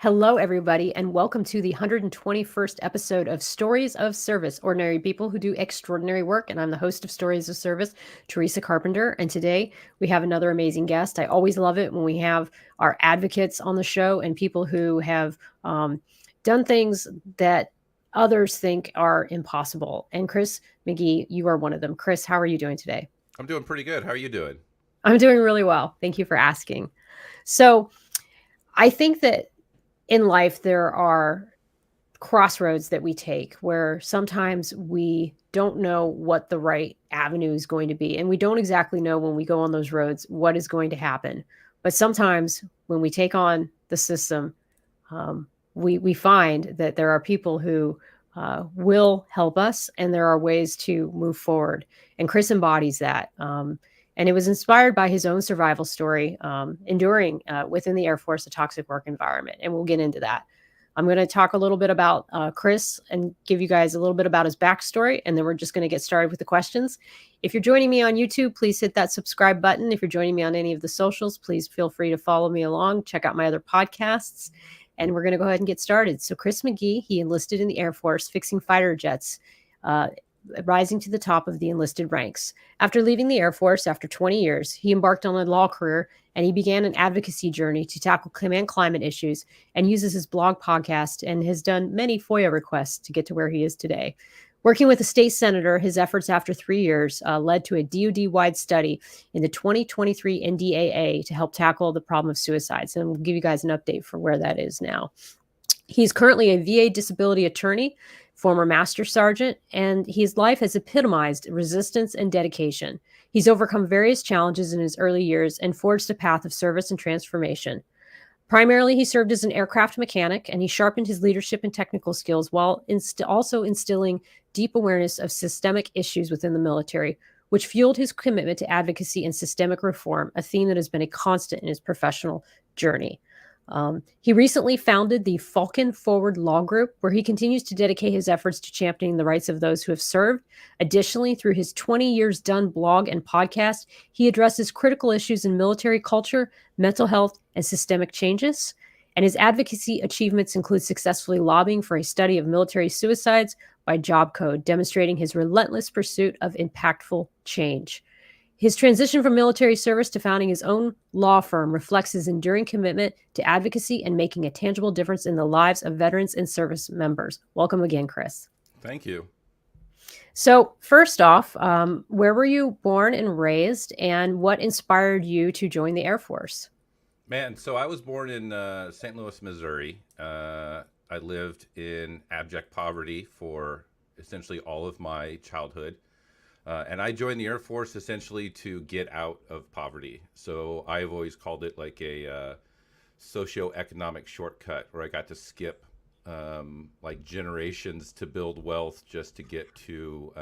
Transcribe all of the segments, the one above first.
Hello, everybody, and welcome to the 121st episode of Stories of Service, ordinary people who do extraordinary work. And I'm the host of Stories of Service, Teresa Carpenter. And today we have another amazing guest. I always love it when we have our advocates on the show and people who have done things that others think are impossible. And Chris McGhee, you are one of them. Chris, how are you doing today? I'm doing pretty good. How are you doing? I'm doing really well. Thank you for asking. So I think that in life, there are crossroads that we take where sometimes we don't know what the right avenue is going to be. And we don't exactly know when we go on those roads what is going to happen. But sometimes when we take on the system, we find that there are people who will help us and there are ways to move forward. And Chris embodies that. And it was inspired by his own survival story, enduring within the Air Force a toxic work environment. And we'll get into that. I'm going to talk a little bit about Chris and give you guys a little bit about his backstory. And then we're just going to get started with the questions. If you're joining me on YouTube, please hit that subscribe button. If you're joining me on any of the socials, please feel free to follow me along. Check out my other podcasts. And we're going to go ahead and get started. So Chris McGhee, he enlisted in the Air Force, fixing fighter jets, rising to the top of the enlisted ranks. After leaving the Air Force after 20 years, he embarked on a law career and he began an advocacy journey to tackle command climate issues and uses his blog podcast and has done many FOIA requests to get to where he is today. Working with a state senator, his efforts after 3 years led to a DoD-wide study in the 2023 NDAA to help tackle the problem of suicides. And we'll give you guys an update for where that is now. He's currently a VA disability attorney, former master sergeant, and his life has epitomized resistance and dedication. He's overcome various challenges in his early years and forged a path of service and transformation. Primarily, he served as an aircraft mechanic, and he sharpened his leadership and technical skills while also instilling deep awareness of systemic issues within the military, which fueled his commitment to advocacy and systemic reform, a theme that has been a constant in his professional journey. He recently founded the Falcon Forward Law Group, where he continues to dedicate his efforts to championing the rights of those who have served. Additionally, through his 20 Years Done blog and podcast, he addresses critical issues in military culture, mental health, and systemic changes. And his advocacy achievements include successfully lobbying for a study of military suicides by Job Code, demonstrating his relentless pursuit of impactful change. His transition from military service to founding his own law firm reflects his enduring commitment to advocacy and making a tangible difference in the lives of veterans and service members. Welcome again, Chris. Thank you. So first off, where were you born and raised, and what inspired you to join the Air Force? Man, so I was born in St. Louis, Missouri. I lived in abject poverty for essentially all of my childhood. And I joined the Air Force essentially to get out of poverty. So I've always called it like a socioeconomic shortcut where I got to skip like generations to build wealth just to get to,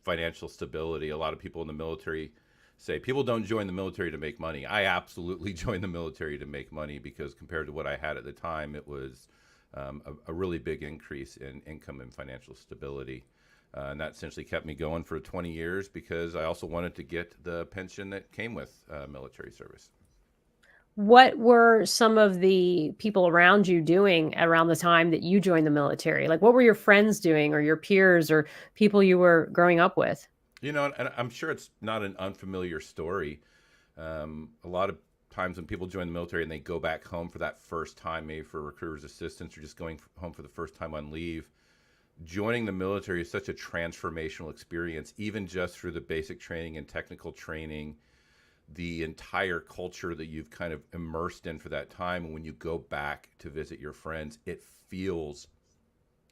financial stability. A lot of people in the military say people don't join the military to make money. I absolutely joined the military to make money because compared to what I had at the time, it was a really big increase in income and financial stability. And that essentially kept me going for 20 years because I also wanted to get the pension that came with military service. What were some of the people around you doing around the time that you joined the military? Like, what were your friends doing or your peers or people you were growing up with? And I'm sure it's not an unfamiliar story. A lot of times when people join the military and they go back home for that first time, maybe for recruiter's assistance or just going home for the first time on leave, joining the military is such a transformational experience, even just through the basic training and technical training, the entire culture that you've kind of immersed in for that time. And when you go back to visit your friends, it feels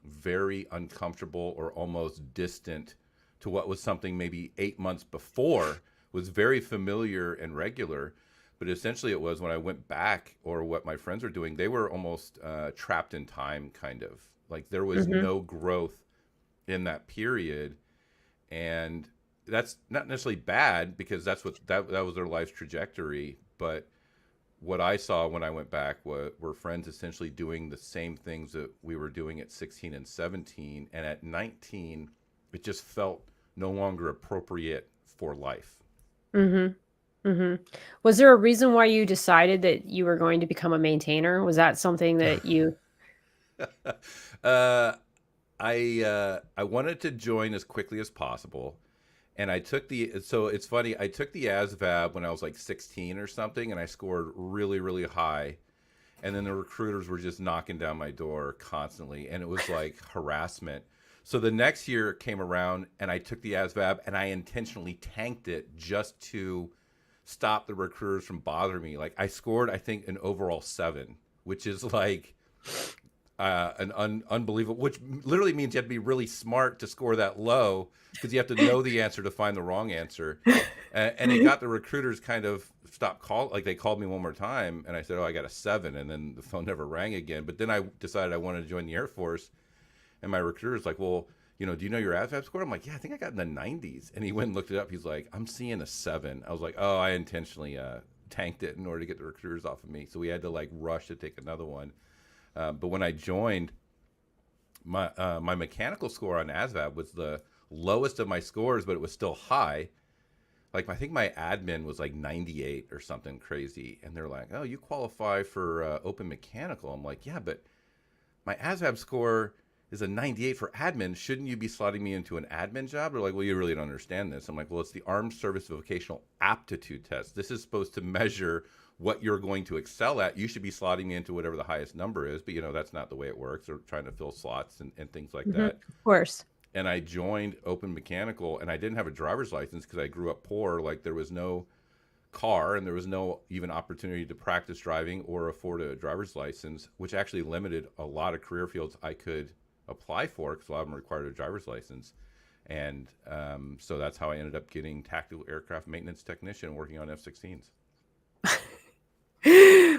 very uncomfortable or almost distant to what was something maybe 8 months before was very familiar and regular. But essentially it was when I went back, or what my friends were doing, they were almost trapped in time, kind of. Like there was no growth in that period. And that's not necessarily bad because that was their life's trajectory. But what I saw when I went back were friends essentially doing the same things that we were doing at 16 and 17. And at 19, it just felt no longer appropriate for life. Mm-hmm. Hmm. Was there a reason why you decided that you were going to become a maintainer? Was that something that you? uh, I wanted to join as quickly as possible, and I took the. So it's funny. I took the ASVAB when I was like 16 or something, and I scored really really high. And then the recruiters were just knocking down my door constantly, and it was like harassment. So the next year came around, and I took the ASVAB, and I intentionally tanked it just to stop the recruiters from bothering me. Like I scored, I think, an overall 7, which is like unbelievable. Which literally means you have to be really smart to score that low because you have to know the answer to find the wrong answer. And it got the recruiters kind of stopped call. Like they called me one more time, and I said, "Oh, I got a 7," and then the phone never rang again. But then I decided I wanted to join the Air Force, and my recruiter's like, "Well, do you know your ASVAB score?" I'm like, "Yeah, I think I got in the 90s." And he went and looked it up. He's like, "I'm seeing a 7." I was like, "Oh, I intentionally tanked it in order to get the recruiters off of me." So we had to like rush to take another one. But when I joined, my mechanical score on ASVAB was the lowest of my scores, but it was still high. Like I think my admin was like 98 or something crazy, and they're like, "Oh, you qualify for open mechanical." I'm like, "Yeah, but my ASVAB score is a 98 for admin. Shouldn't you be slotting me into an admin job?" They're like, "Well, you really don't understand this." I'm like, "Well, it's the Armed Service Vocational Aptitude Test. This is supposed to measure what you're going to excel at. You should be slotting me into whatever the highest number is." But that's not the way it works. They're trying to fill slots and things like Hmm. that. Of course. And I joined open mechanical, and I didn't have a driver's license because I grew up poor. Like there was no car, and there was no even opportunity to practice driving or afford a driver's license, which actually limited a lot of career fields I could apply for because a lot of them required a driver's license. And so that's how I ended up getting tactical aircraft maintenance technician working on F-16s.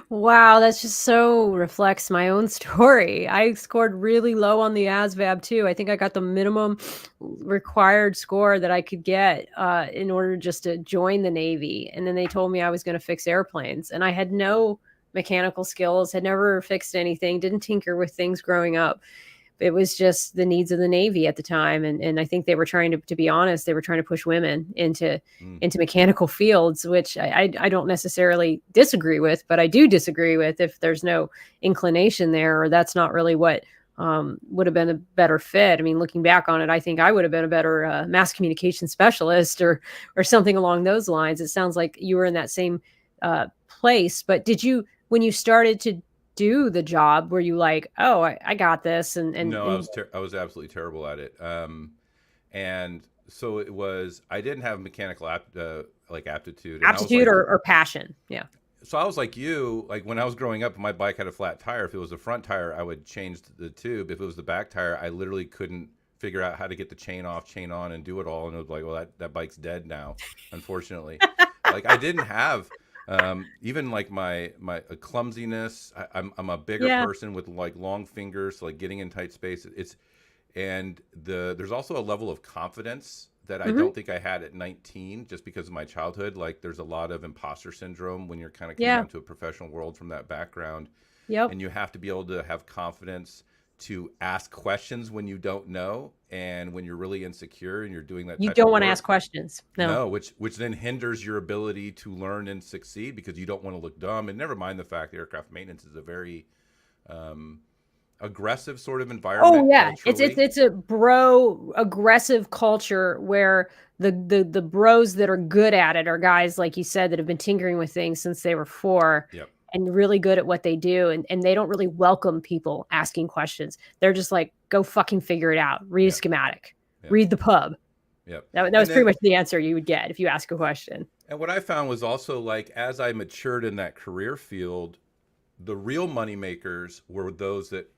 Wow, that's just so reflects my own story. I scored really low on the ASVAB too. I think I got the minimum required score that I could get in order just to join the Navy. And then they told me I was going to fix airplanes, and I had no mechanical skills, had never fixed anything, didn't tinker with things growing up. It was just the needs of the Navy at the time, and I think they were trying to be honest, they were trying to push women Mm. into mechanical fields, which I don't necessarily disagree with, but I do disagree with if there's no inclination there, or that's not really what would have been a better fit. I mean, looking back on it, I think I would have been a better mass communication specialist or something along those lines. It sounds like you were in that same place, but did you, when you started to do the job, were you like, oh, I got this, No, and I was absolutely terrible at it. And so it was. I didn't have mechanical like aptitude, and I was aptitude like, or passion? Yeah. so I was like you. Like when I was growing up, my bike had a flat tire. If it was the front tire, I would change the tube. If it was the back tire, I literally couldn't figure out how to get the chain off, chain on, and do it all. And it was like, well, that bike's dead now, unfortunately. Like I didn't have even like my clumsiness. I'm a bigger Yeah. person with like long fingers, so like getting in tight space. And there's also a level of confidence that I Hmm. don't think I had at 19 just because of my childhood. Like there's a lot of imposter syndrome when you're kind of coming Yeah. out to a professional world from that background, Yep. and you have to be able to have confidence to ask questions when you don't know and when you're really insecure and you're doing that You type don't of want to ask work. questions. No. No, which then hinders your ability to learn and succeed because you don't want to look dumb. And never mind the fact that aircraft maintenance is a very um, aggressive sort of Oh environment yeah, culturally. it's a bro aggressive culture where the bros that are good at it are guys like you said that have been tinkering with things since they were 4 Yep. and really good at what they do, and they don't really welcome people asking questions. They're just like, go fucking figure it out. Read a Yep. schematic. Yep. Read the pub. Yep. That was And pretty then much the answer you would get if you ask a question. and what I found was also like as I matured in that career field, the real money makers were those that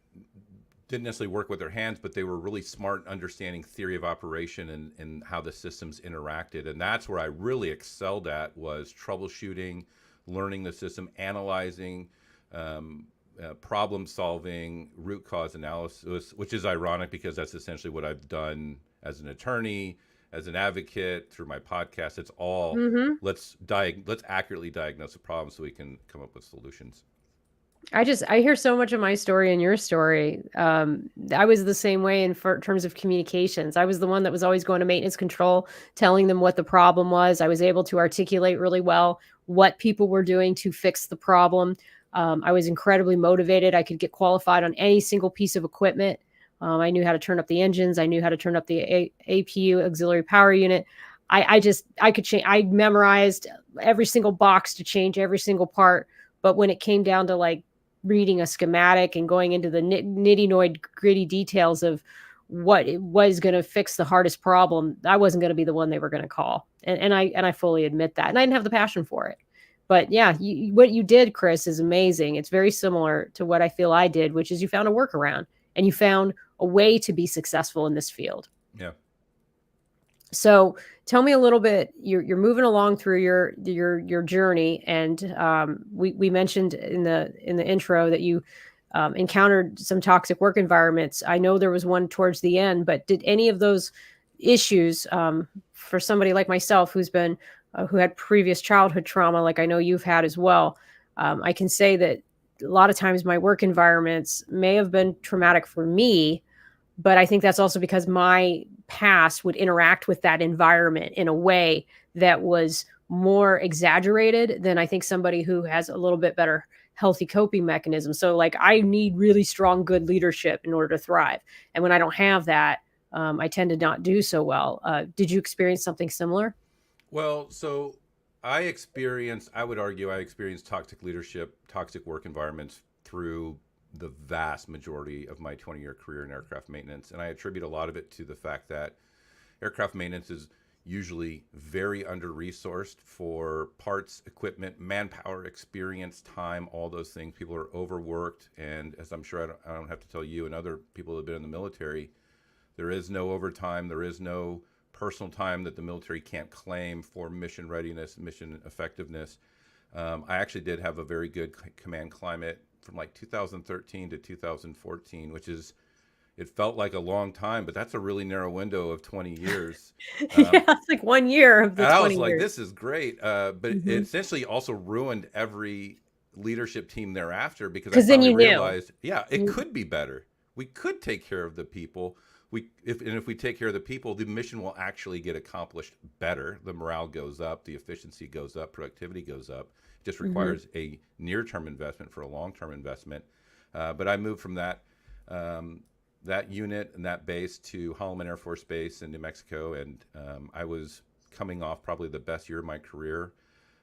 didn't necessarily work with their hands, but they were really smart in understanding theory of operation and how the systems interacted. And that's where I really excelled at was troubleshooting, learning the system, analyzing, problem solving, root cause analysis, which is ironic because that's essentially what I've done as an attorney, as an advocate, through my podcast. It's all Hmm. let's accurately diagnose a problem so we can come up with solutions. I hear so much of my story and your story. I was the same way in terms of communications. I was the one that was always going to maintenance control, telling them what the problem was. I was able to articulate really well what people were doing to fix the problem. I was incredibly motivated. I could get qualified on any single piece of equipment. I knew how to turn up the engines. I knew how to turn up the APU, auxiliary power unit. I could change. I memorized every single box to change every single part. But when it came down to like reading a schematic and going into the nitty gritty details of what it was going to fix the hardest problem, I wasn't going to be the one they were going to call. And I fully admit that. And I didn't have the passion for it. But yeah, what you did, Chris, is amazing. It's very similar to what I feel I did, which is you found a workaround and you found a way to be successful in this field. Yeah. So tell me a little bit. You're moving along through your journey, and we mentioned in the intro that you encountered some toxic work environments. I know there was one towards the end, but did any of those issues, for somebody like myself who had previous childhood trauma, like I know you've had as well, I can say that a lot of times my work environments may have been traumatic for me, but I think that's also because my past would interact with that environment in a way that was more exaggerated than I think somebody who has a little bit better healthy coping mechanism. So like I need really strong, good leadership in order to thrive. And when I don't have that, I tend to not do so well. Did you experience something similar? Well, so I would argue, I experienced toxic leadership, toxic work environments through the vast majority of my 20-year career in aircraft maintenance. And I attribute a lot of it to the fact that aircraft maintenance is usually very under-resourced for parts, equipment, manpower, experience, time, all those things. People are overworked. And as I'm sure I don't have to tell you and other people who have been in the military, there is no overtime. There is no personal time that the military can't claim for mission readiness, mission effectiveness. I actually did have a very good command climate from like 2013 to 2014, which is, it felt like a long time, but that's a really narrow window of 20 years. Yeah, it's like 1 year of the And I 20 was like, years. this is great. But it essentially also ruined every leadership team thereafter because I Because then finally you knew. realized, yeah, it could be better. We could take care of the people. If we take care of the people, the mission will actually get accomplished better. The morale goes up, the efficiency goes up, productivity goes up. It just requires a near-term investment for a long-term investment. But I moved from that unit and that base to Holloman Air Force Base in New Mexico, and I was coming off probably the best year of my career.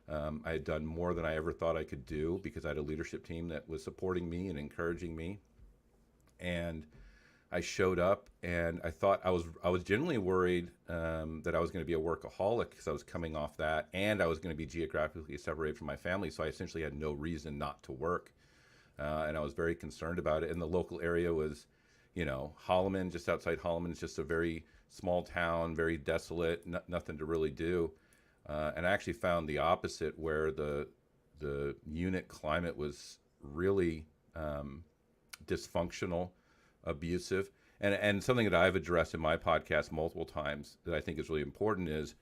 I had done more than I ever thought I could do because I had a leadership team that was supporting me and encouraging me. And I showed up, and I thought I was genuinely worried that I was going to be a workaholic because I was coming off that, and I was going to be geographically separated from my family. So I essentially had no reason not to work, and I was very concerned about it. And the local area was, Holloman, just outside Holloman, is just a very small town, very desolate, nothing to really do. And I actually found the opposite, where the unit climate was really dysfunctional, abusive. And something that I've addressed in my podcast multiple times that I think is really important is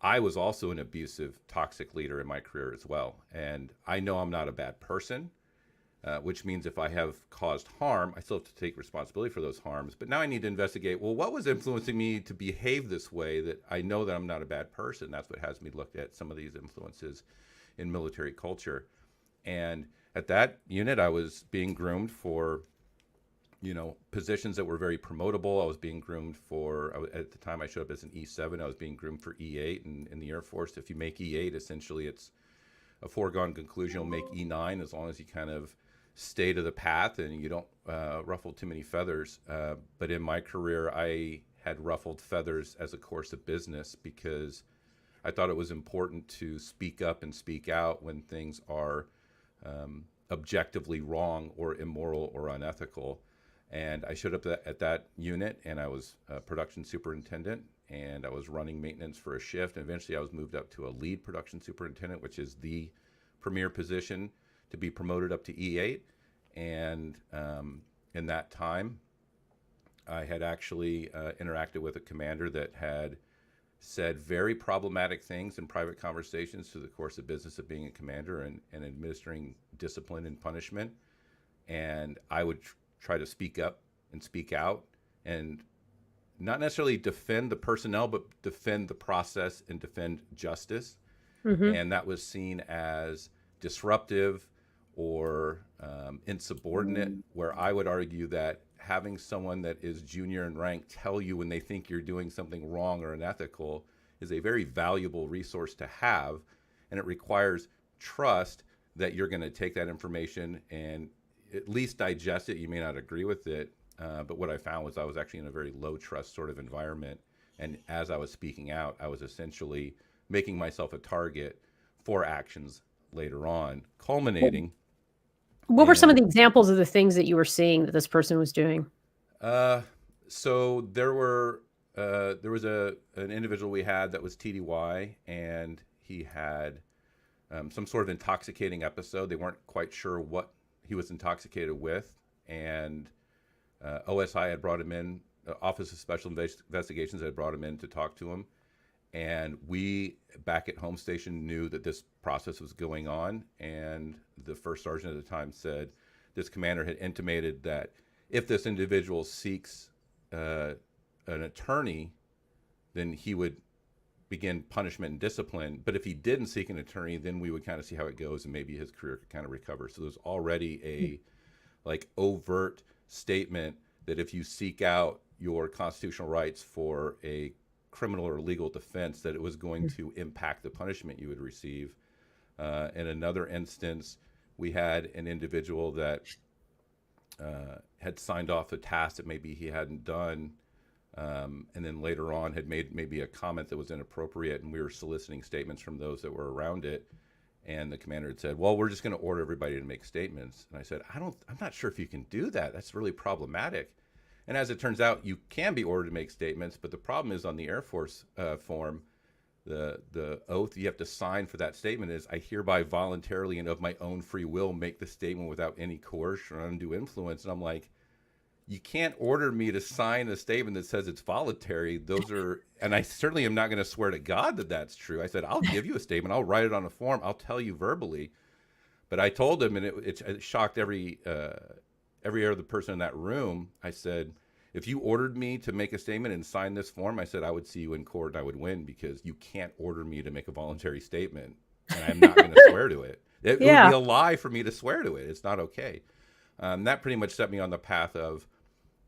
I was also an abusive, toxic leader in my career as well. And I know I'm not a bad person, which means if I have caused harm, I still have to take responsibility for those harms. But now I need to investigate, well, what was influencing me to behave this way, that I know that I'm not a bad person? That's what has me look at some of these influences in military culture. And at that unit, I was being groomed for positions that were very promotable. I was being groomed for, at the time I showed up as an E7, I was being groomed for E8 in the Air Force. If you make E8, essentially it's a foregone conclusion you'll make E9 as long as you kind of stay to the path and you don't ruffle too many feathers. But in my career, I had ruffled feathers as a course of business because I thought it was important to speak up and speak out when things are objectively wrong or immoral or unethical. And I showed up at that unit, and I was a production superintendent, and I was running maintenance for a shift. And eventually I was moved up to a lead production superintendent, which is the premier position to be promoted up to E8. And in that time, I had actually interacted with a commander that had said very problematic things in private conversations through the course of business of being a commander and administering discipline and punishment. and I would try to speak up and speak out, and not necessarily defend the personnel, but defend the process and defend justice. Mm-hmm. And that was seen as disruptive or insubordinate, where I would argue that having someone that is junior in rank tell you when they think you're doing something wrong or unethical is a very valuable resource to have. And it requires trust that you're going to take that information and at least digest it. You may not agree with it, but what I found was I was actually in a very low trust sort of environment. And as I was speaking out, I was essentially making myself a target for actions later on, culminating. What were some of the examples of the things that you were seeing that this person was doing? So there was an individual we had that was TDY, and he had some sort of intoxicating episode. They weren't quite sure what he was intoxicated with, and OSI had brought him in. Office of Special Investigations had brought him in to talk to him, and we back at home station knew that this process was going on. And the first sergeant at the time said this commander had intimated that if this individual seeks an attorney, then he would begin punishment and discipline. But if he didn't seek an attorney, then we would kind of see how it goes, and maybe his career could kind of recover. So there's already a like overt statement that if you seek out your constitutional rights for a criminal or legal defense, that it was going to impact the punishment you would receive. In another instance, we had an individual that had signed off a task that maybe he hadn't done, and then later on had made maybe a comment that was inappropriate, and we were soliciting statements from those that were around it. And the commander had said, well, we're just going to order everybody to make statements. And I said, I'm not sure if you can do that. That's really problematic. And as it turns out, you can be ordered to make statements, but the problem is on the Air Force form, the oath you have to sign for that statement is, I hereby voluntarily and of my own free will make the statement without any coercion or undue influence. And I'm like, you can't order me to sign a statement that says it's voluntary. Those are, and I certainly am not going to swear to God that that's true. I said, I'll give you a statement. I'll write it on a form. I'll tell you verbally. But I told him, and it shocked every other person in that room. I said, if you ordered me to make a statement and sign this form, I said, I would see you in court and I would win, because you can't order me to make a voluntary statement. And I'm not going to swear to it. It would be a lie for me to swear to it. It's not okay. That pretty much set me on the path of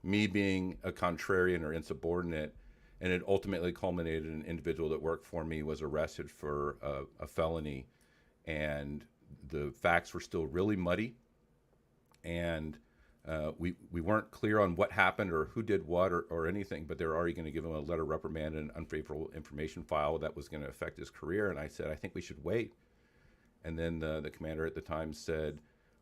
me being a contrarian or insubordinate, and it ultimately culminated in an individual that worked for me was arrested for a felony, and the facts were still really muddy, and we weren't clear on what happened or who did what or anything, but they were already going to give him a letter of reprimand and an unfavorable information file that was going to affect his career. And I said, I think we should wait. And then the commander at the time said,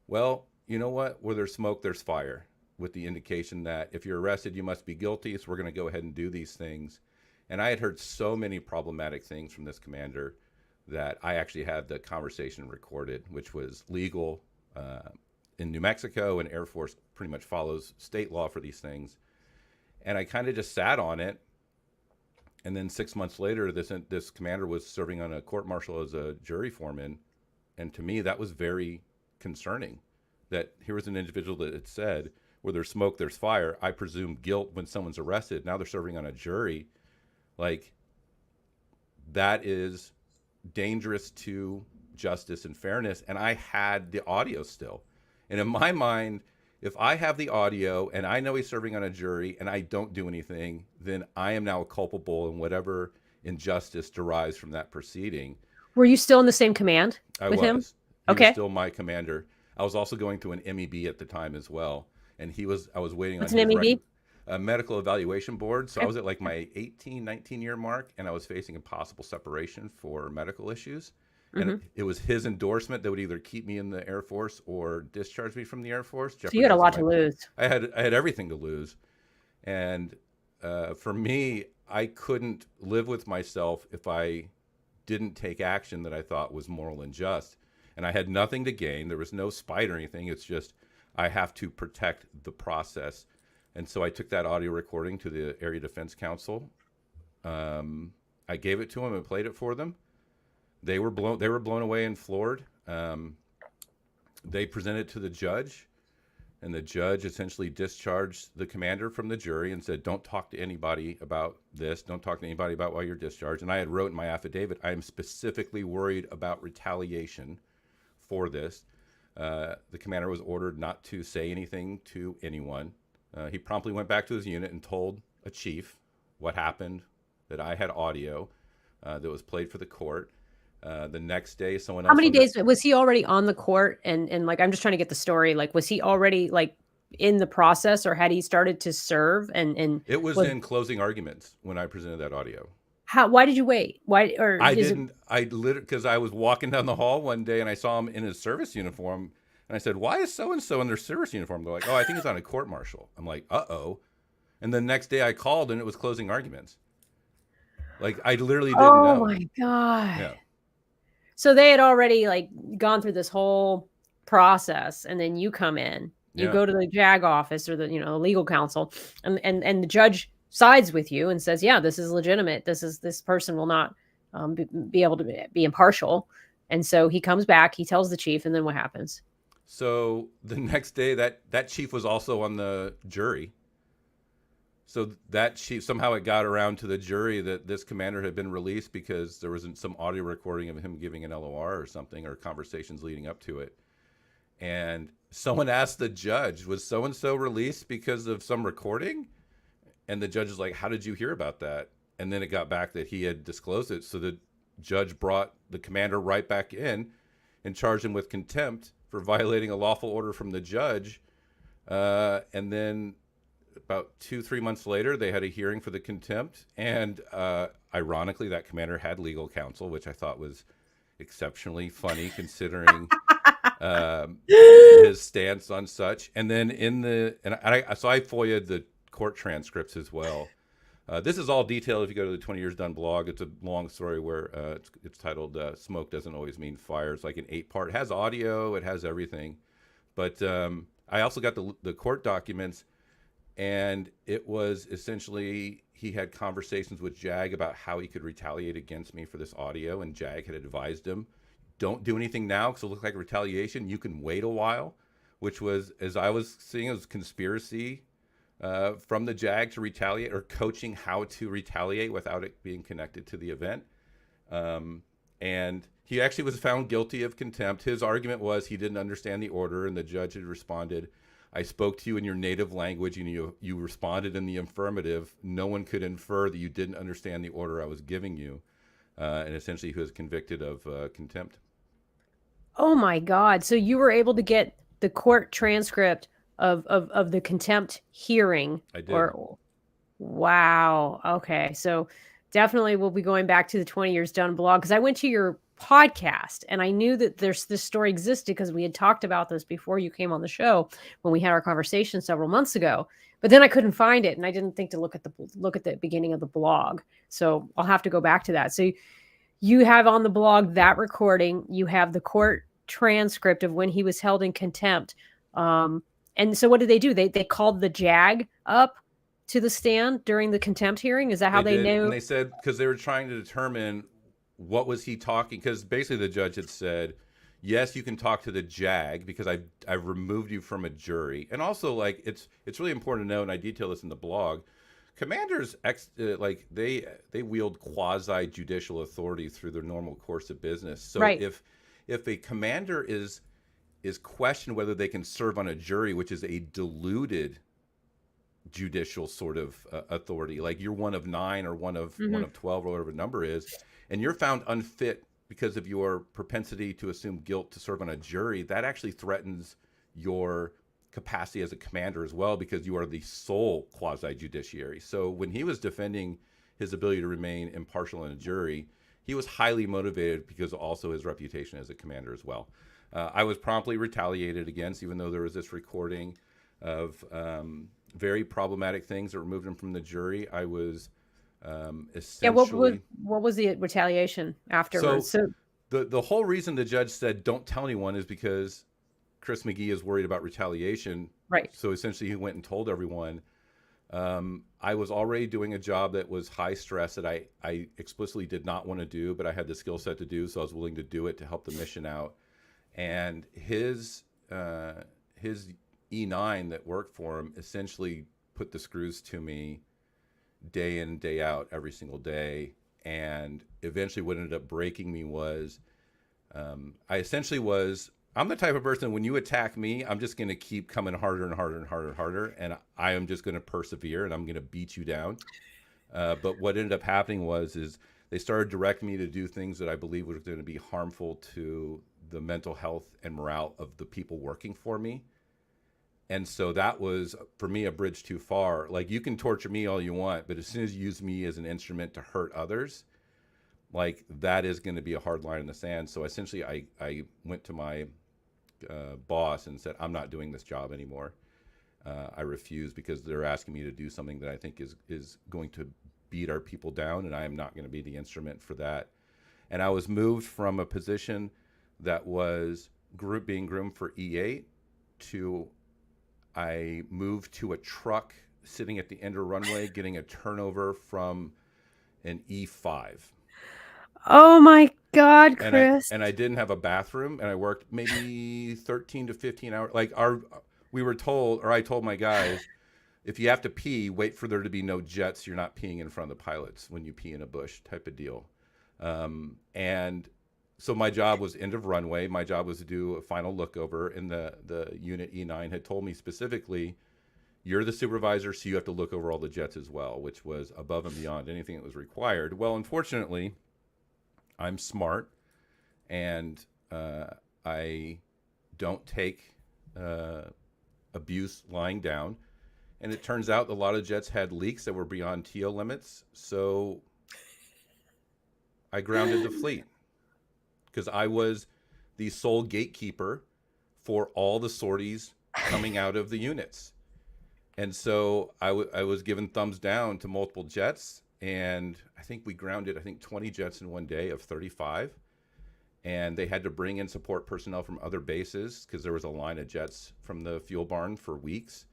well, you know what? Where there's smoke, there's fire, with the indication that if you're arrested, you must be guilty. So we're going to go ahead and do these things. And I had heard so many problematic things from this commander that I actually had the conversation recorded, which was legal in New Mexico, and Air Force pretty much follows state law for these things. And I kind of just sat on it. And then 6 months later, this commander was serving on a court martial as a jury foreman. And to me, that was very concerning, that here was an individual that had said, where there's smoke, there's fire. I presume guilt when someone's arrested. Now they're serving on a jury. Like, that is dangerous to justice and fairness. And I had the audio still. And in my mind, if I have the audio and I know he's serving on a jury and I don't do anything, then I am now culpable in whatever injustice derives from that proceeding. Were you still in the same command with him? He was still my commander. I was also going through an MEB at the time as well. And I was waiting on an MEB? A medical evaluation board. So I was at like my 18, 19 year mark, and I was facing a possible separation for medical issues. And it was his endorsement that would either keep me in the Air Force or discharge me from the Air Force. So you had a lot to lose. I had everything to lose. And for me, I couldn't live with myself if I didn't take action that I thought was moral and just. And I had nothing to gain. There was no spite or anything. It's just, I have to protect the process. And so I took that audio recording to the Area Defense Council. I gave it to them and played it for them. They were blown away and floored. They presented it to the judge. And the judge essentially discharged the commander from the jury and said, don't talk to anybody about this. Don't talk to anybody about why you're discharged. And I had wrote in my affidavit, I am specifically worried about retaliation for this. The commander was ordered not to say anything to anyone. He promptly went back to his unit and told a chief what happened, that I had audio that was played for the court. The next day, someone else. How many days was he already on the court? And like, I'm just trying to get the story. Like, was he already like in the process, or had he started to serve? And it was in closing arguments when I presented that audio. Why did you wait? Why? Or I didn't. I literally, because I was walking down the hall one day and I saw him in his service uniform, and I said, "Why is so and so in their service uniform?" They're like, "Oh, I think he's on a court martial." I'm like, "Uh-oh." And the next day I called and it was closing arguments. Like, I literally didn't know. Oh my God. Yeah. So they had already like gone through this whole process, and then you come in, you go to the JAG office or the legal counsel, and the judge sides with you and says, yeah, this is legitimate. This person will not be able to be impartial. And so he comes back, he tells the chief, and then what happens? So the next day that chief was also on the jury. So that chief, somehow it got around to the jury that this commander had been released because there was some audio recording of him giving an LOR or something, or conversations leading up to it. And someone asked the judge, was so-and-so released because of some recording? And the judge is like, how did you hear about that? And then it got back that he had disclosed it. So the judge brought the commander right back in and charged him with contempt for violating a lawful order from the judge. And then about 2-3 months later, they had a hearing for the contempt. And ironically, that commander had legal counsel, which I thought was exceptionally funny considering his stance on such. And then so I FOIA'd the court transcripts as well. This is all detailed if you go to the 20 Years Done blog. It's a long story where it's titled Smoke Doesn't Always Mean Fire. It's like an 8-part. It has audio. It has everything. But I also got the court documents. And it was essentially, he had conversations with JAG about how he could retaliate against me for this audio. And JAG had advised him, don't do anything now because it'll look like retaliation. You can wait a while, which was, as I was seeing, it was conspiracy from the JAG to retaliate, or coaching how to retaliate without it being connected to the event. And he actually was found guilty of contempt. His argument was he didn't understand the order, and the judge had responded, I spoke to you in your native language, and you responded in the affirmative. No one could infer that you didn't understand the order I was giving you. And essentially he was convicted of contempt. Oh my God. So you were able to get the court transcript of the contempt hearing? I did. Wow. Okay. So definitely we'll be going back to the 20 Years Done blog, because I went to your podcast and I knew that this story existed because we had talked about this before you came on the show when we had our conversation several months ago. But then I couldn't find it, and I didn't think to look at the beginning of the blog. So I'll have to go back to that. So you have on the blog that recording. You have the court transcript of when he was held in contempt. And so what did they do? They called the JAG up to the stand during the contempt hearing. Is that how they knew? And they said, because they were trying to determine what was he talking, because basically the judge had said, yes, you can talk to the JAG because I've removed you from a jury. And also, like, it's really important to know, and I detail this in the blog, commanders they wield quasi judicial authority through their normal course of business. So right. if a commander is questioned whether they can serve on a jury, which is a diluted judicial sort of authority, like you're one of 9 or one of 12 or whatever the number is, and you're found unfit because of your propensity to assume guilt to serve on a jury, that actually threatens your capacity as a commander as well, because you are the sole quasi-judiciary. So when he was defending his ability to remain impartial in a jury, he was highly motivated because also his reputation as a commander as well. I was promptly retaliated against, even though there was this recording of very problematic things that removed him from the jury. I was essentially... What was the retaliation afterwards? So the whole reason the judge said don't tell anyone is because Chris McGhee is worried about retaliation. Right. So essentially he went and told everyone. I was already doing a job that was high stress that I explicitly did not want to do, but I had the skill set to do, so I was willing to do it to help the mission out. And his E9 that worked for him essentially put the screws to me day in, day out, every single day. And eventually what ended up breaking me was I'm the type of person, when you attack me, I'm just going to keep coming harder and harder and harder and harder. And I am just going to persevere and I'm going to beat you down. But what ended up happening is they started directing me to do things that I believe were going to be harmful to the mental health and morale of the people working for me. And so that was, for me, a bridge too far. Like, you can torture me all you want, but as soon as you use me as an instrument to hurt others, like, that is going to be a hard line in the sand. So essentially, I went to my boss and said, I'm not doing this job anymore. I refuse, because they're asking me to do something that I think is going to beat our people down, and I am not going to be the instrument for that. And I was moved from a position that was being groomed for E8 to I moved to a truck sitting at the end of runway getting a turnover from an E5. Oh my God, Chris. And I didn't have a bathroom, and I worked maybe 13 to 15 hours. Like, I told my guys, if you have to pee, wait for there to be no jets. You're not peeing in front of the pilots when you pee in a bush, type of deal. And so my job was end of runway. My job was to do a final look over, and the unit E9 had told me specifically, you're the supervisor, so you have to look over all the jets as well, which was above and beyond anything that was required. Well, unfortunately, I'm smart, and I don't take abuse lying down. And it turns out a lot of jets had leaks that were beyond TO limits, so I grounded the fleet, because I was the sole gatekeeper for all the sorties coming out of the units. And so I was given thumbs down to multiple jets, and I think we grounded 20 jets in one day of 35. And they had to bring in support personnel from other bases, because there was a line of jets from the fuel barn for weeks.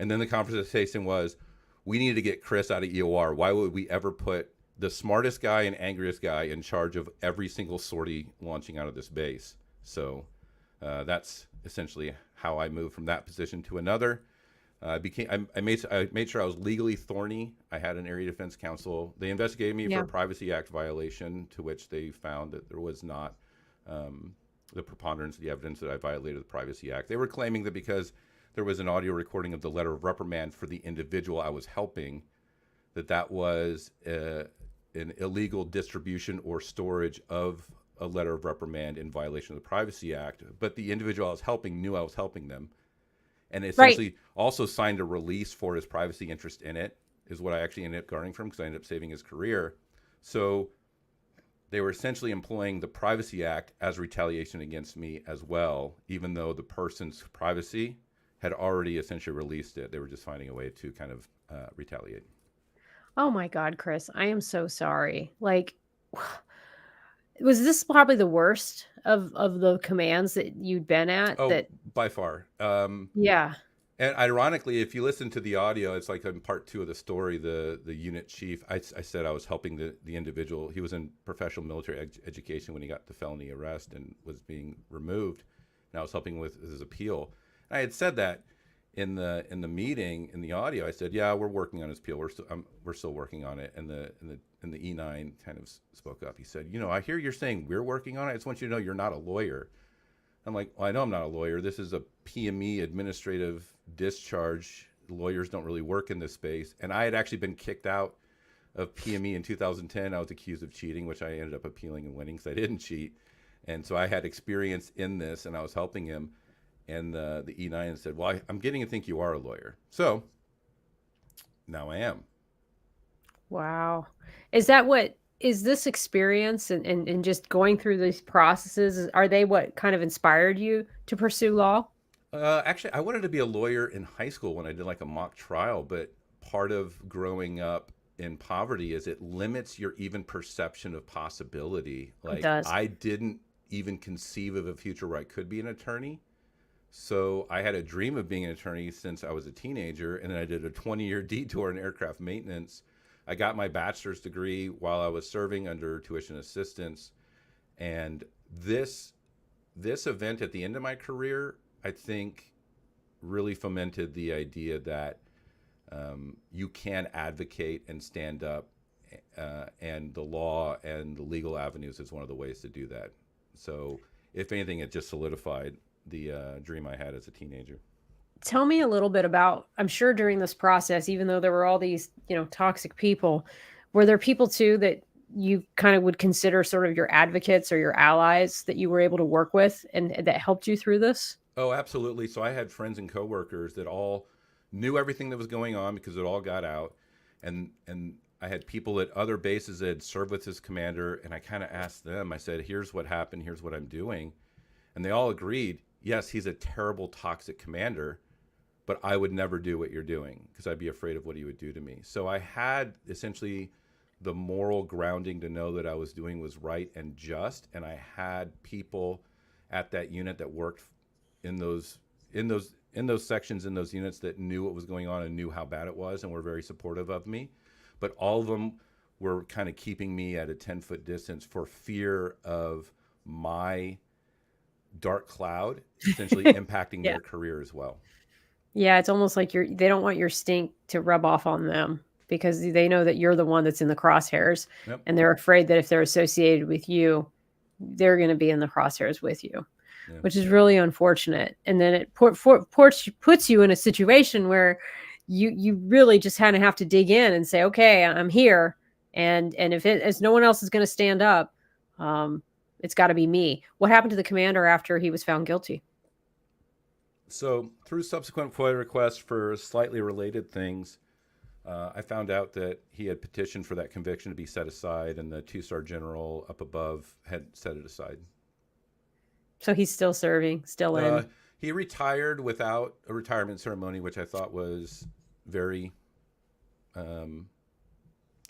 And then the conversation was, we need to get Chris out of EOR. Why would we ever put the smartest guy and angriest guy in charge of every single sortie launching out of this base? So that's essentially how I moved from that position to another. I made sure I was legally thorny. I had an area defense counsel. They investigated me for a Privacy Act violation, to which they found that there was not the preponderance of the evidence that I violated the Privacy Act. They were claiming that because there was an audio recording of the letter of reprimand for the individual I was helping, that was an illegal distribution or storage of a letter of reprimand in violation of the Privacy Act. But the individual I was helping knew I was helping them, and essentially also signed a release for his privacy interest in it, is what I actually ended up garnering from, because I ended up saving his career. So they were essentially employing the Privacy Act as retaliation against me as well, even though the person's privacy had already essentially released it. They were just finding a way to kind of retaliate. Oh my God, Chris, I am so sorry. Like, was this probably the worst of the commands that you'd been at? Oh, by far. Yeah. And ironically, if you listen to the audio, it's like in part 2 of the story, the unit chief, I said I was helping the individual. He was in professional military education when he got the felony arrest and was being removed. And I was helping with his appeal. I had said that in the meeting, in the audio. I said, "Yeah, we're working on his appeal. We're still working on it." And the E9 kind of spoke up. He said, "I hear you're saying we're working on it. I just want you to know you're not a lawyer." I'm like, "Well, I know I'm not a lawyer. This is a PME administrative discharge. Lawyers don't really work in this space." And I had actually been kicked out of PME in 2010. I was accused of cheating, which I ended up appealing and winning, because I didn't cheat. And so I had experience in this, and I was helping him. And the E9 said, "Well, I'm getting to think you are a lawyer." So now I am. Wow. Is this experience and just going through these processes, are they what kind of inspired you to pursue law? Actually, I wanted to be a lawyer in high school when I did like a mock trial, but part of growing up in poverty is it limits your even perception of possibility. It does. I didn't even conceive of a future where I could be an attorney. So I had a dream of being an attorney since I was a teenager, and then I did a 20-year detour in aircraft maintenance. I got my bachelor's degree while I was serving under tuition assistance. And this event at the end of my career, I think, really fomented the idea that you can advocate and stand up, and the law and the legal avenues is one of the ways to do that. So, if anything, it just solidified the dream I had as a teenager. Tell me a little bit about, I'm sure during this process, even though there were all these, toxic people, were there people too that you kind of would consider sort of your advocates or your allies that you were able to work with and that helped you through this? Oh, absolutely. So I had friends and coworkers that all knew everything that was going on because it all got out, and I had people at other bases that had served with this commander, and I kind of asked them. I said, "Here's what happened. Here's what I'm doing," and they all agreed. Yes, he's a terrible, toxic commander, but I would never do what you're doing because I'd be afraid of what he would do to me. So I had essentially the moral grounding to know that I was doing was right and just, and I had people at that unit that worked in those sections, in those units, that knew what was going on and knew how bad it was and were very supportive of me. But all of them were kind of keeping me at a 10-foot distance for fear of my dark cloud essentially impacting Yeah. their career as well. Yeah, it's almost like they don't want your stink to rub off on them because they know that you're the one that's in the crosshairs, Yep. and they're afraid that if they're associated with you, they're going to be in the crosshairs with you, Yeah. which is really unfortunate. And then it puts you in a situation where you really just kind of have to dig in and say, okay, I'm here, and if no one else is going to stand up, it's got to be me. What happened to the commander after he was found guilty? So through subsequent FOIA requests for slightly related things, I found out that he had petitioned for that conviction to be set aside, and the two-star general up above had set it aside. So he's still serving, still in. He retired without a retirement ceremony, which I thought was very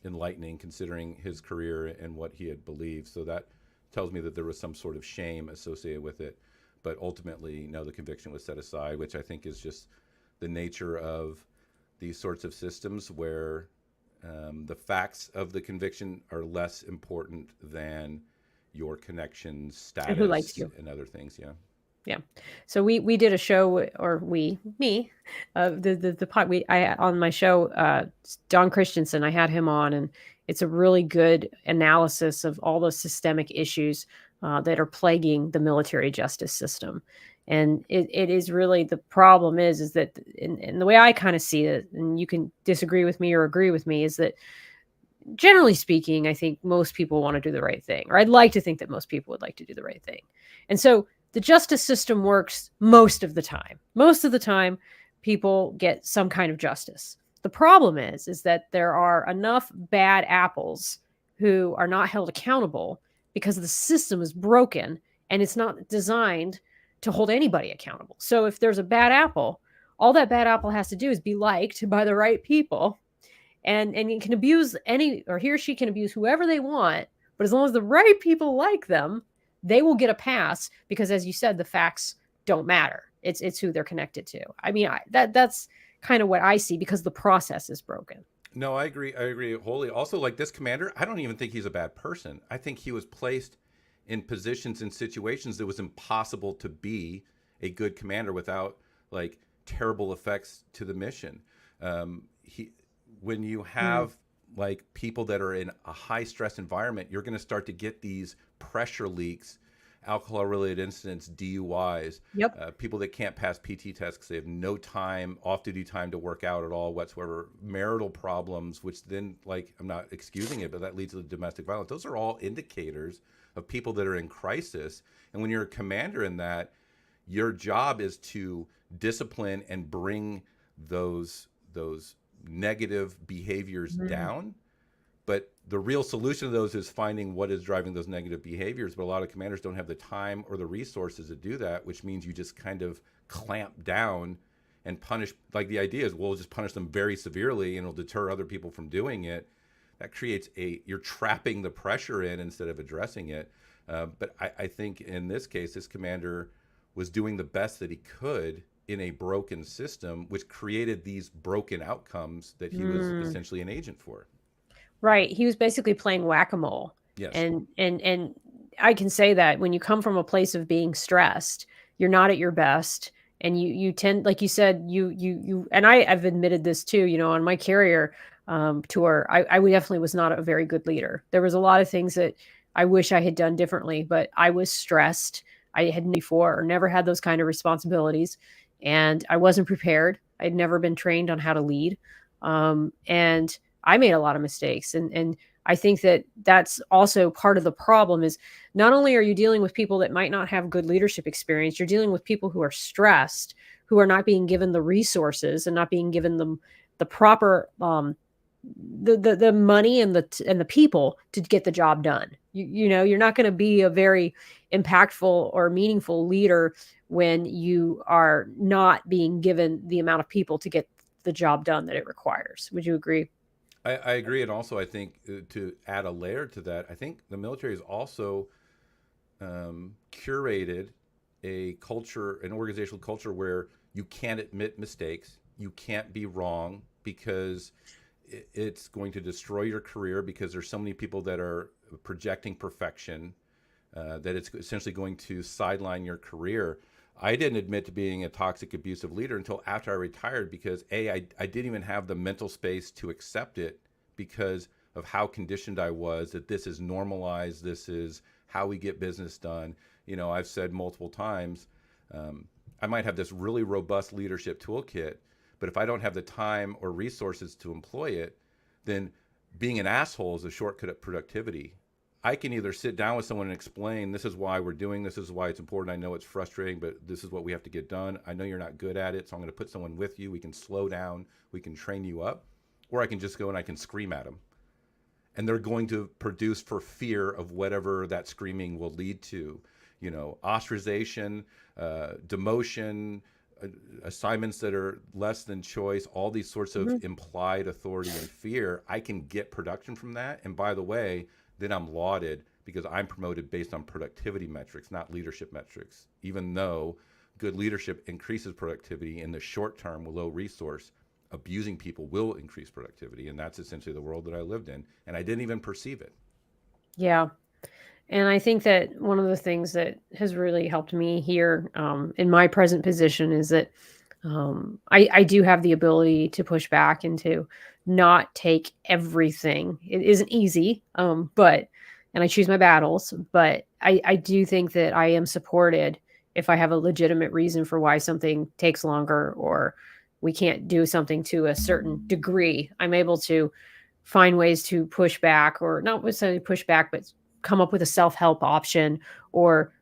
enlightening considering his career and what he had believed. So that tells me that there was some sort of shame associated with it. But ultimately, no, the conviction was set aside, which I think is just the nature of these sorts of systems where the facts of the conviction are less important than your connection status and who likes you and other things. Yeah. Yeah. So we did a show, or me, the pod, I on my show, Don Christensen, I had him on, and it's a really good analysis of all the systemic issues that are plaguing the military justice system. And it is really, the problem is that, in the way I kind of see it, and you can disagree with me or agree with me, is that generally speaking, I think most people want to do the right thing, or I'd like to think that most people would like to do the right thing. And so the justice system works most of the time. Most of the time, people get some kind of justice. The problem is that there are enough bad apples who are not held accountable because the system is broken and it's not designed to hold anybody accountable. So if there's a bad apple, all that bad apple has to do is be liked by the right people, and you can abuse he or she can abuse whoever they want, but as long as the right people like them, they will get a pass because, as you said, the facts don't matter. It's who they're connected to. I mean, that's kind of what I see, because the process is broken. No, I agree. I agree wholly. Also, like this commander, I don't even think he's a bad person. I think he was placed in positions and situations that was impossible to be a good commander without like terrible effects to the mission. When you have like people that are in a high stress environment, you're going to start to get these pressure leaks, alcohol related incidents, DUIs, people that can't pass PT tests because they have no time, off duty time to work out at all whatsoever, marital problems, which then, like, I'm not excusing it, but that leads to domestic violence. Those are all indicators of people that are in crisis. And when you're a commander in that, your job is to discipline and bring those negative behaviors down. But the real solution to those is finding what is driving those negative behaviors. But a lot of commanders don't have the time or the resources to do that, which means you just kind of clamp down and punish. Like, the idea is, we'll just punish them very severely and it'll deter other people from doing it. That creates you're trapping the pressure in instead of addressing it. But I think in this case, this commander was doing the best that he could in a broken system, which created these broken outcomes that he was essentially an agent for. Right. He was basically playing whack-a-mole. Yes. And I can say that when you come from a place of being stressed, you're not at your best. And you tend, like you said, and I've admitted this too, on my carrier tour, I definitely was not a very good leader. There was a lot of things that I wish I had done differently, but I was stressed. I had before or never had those kind of responsibilities, and I wasn't prepared. I'd never been trained on how to lead. And I made a lot of mistakes. And I think that that's also part of the problem is not only are you dealing with people that might not have good leadership experience, you're dealing with people who are stressed, who are not being given the resources and not being given them the proper the money and the people to get the job done. You're not going to be a very impactful or meaningful leader when you are not being given the amount of people to get the job done that it requires. Would you agree? I agree. And also, I think to add a layer to that, I think the military has also curated a culture, an organizational culture where you can't admit mistakes, you can't be wrong because it's going to destroy your career because there's so many people that are projecting perfection that it's essentially going to sideline your career. I didn't admit to being a toxic, abusive leader until after I retired because I didn't even have the mental space to accept it because of how conditioned I was that this is normalized, this is how we get business done. I've said multiple times, I might have this really robust leadership toolkit, but if I don't have the time or resources to employ it, then being an asshole is a shortcut at productivity. I can either sit down with someone and explain, this is why we're doing this is why it's important. I know it's frustrating, but this is what we have to get done. I know you're not good at it, so I'm going to put someone with you. We can slow down. We can train you up. Or I can just go and I can scream at them. And they're going to produce for fear of whatever that screaming will lead to. Ostracization, demotion, assignments that are less than choice, all these sorts of implied authority and fear. I can get production from that. And by the way, then I'm lauded because I'm promoted based on productivity metrics, not leadership metrics. Even though good leadership increases productivity in the short term with low resource, abusing people will increase productivity. And that's essentially the world that I lived in. And I didn't even perceive it. Yeah. And I think that one of the things that has really helped me here in my present position is that I do have the ability to push back and to not take everything. It isn't easy, and I choose my battles, but I do think that I am supported if I have a legitimate reason for why something takes longer or we can't do something to a certain degree. I'm able to find ways to push back or not necessarily push back, but come up with a self-help option or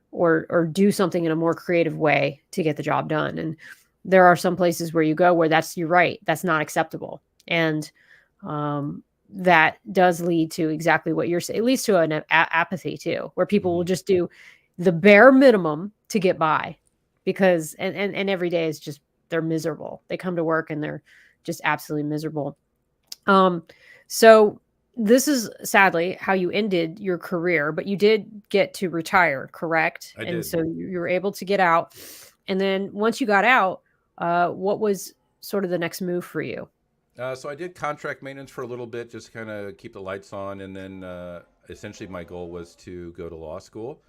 do something in a more creative way to get the job done. And there are some places where you go where you're right, that's not acceptable. And that does lead to exactly what you're saying. It leads to an apathy too, where people will just do the bare minimum to get by because, and every day is just, they're miserable. They come to work and they're just absolutely miserable. So this is sadly how you ended your career, but you did get to retire, correct? I And did. so you were able to get out. And then once you got out, what was sort of the next move for you? So I did contract maintenance for a little bit, just kind of keep the lights on. And then essentially my goal was to go to law school.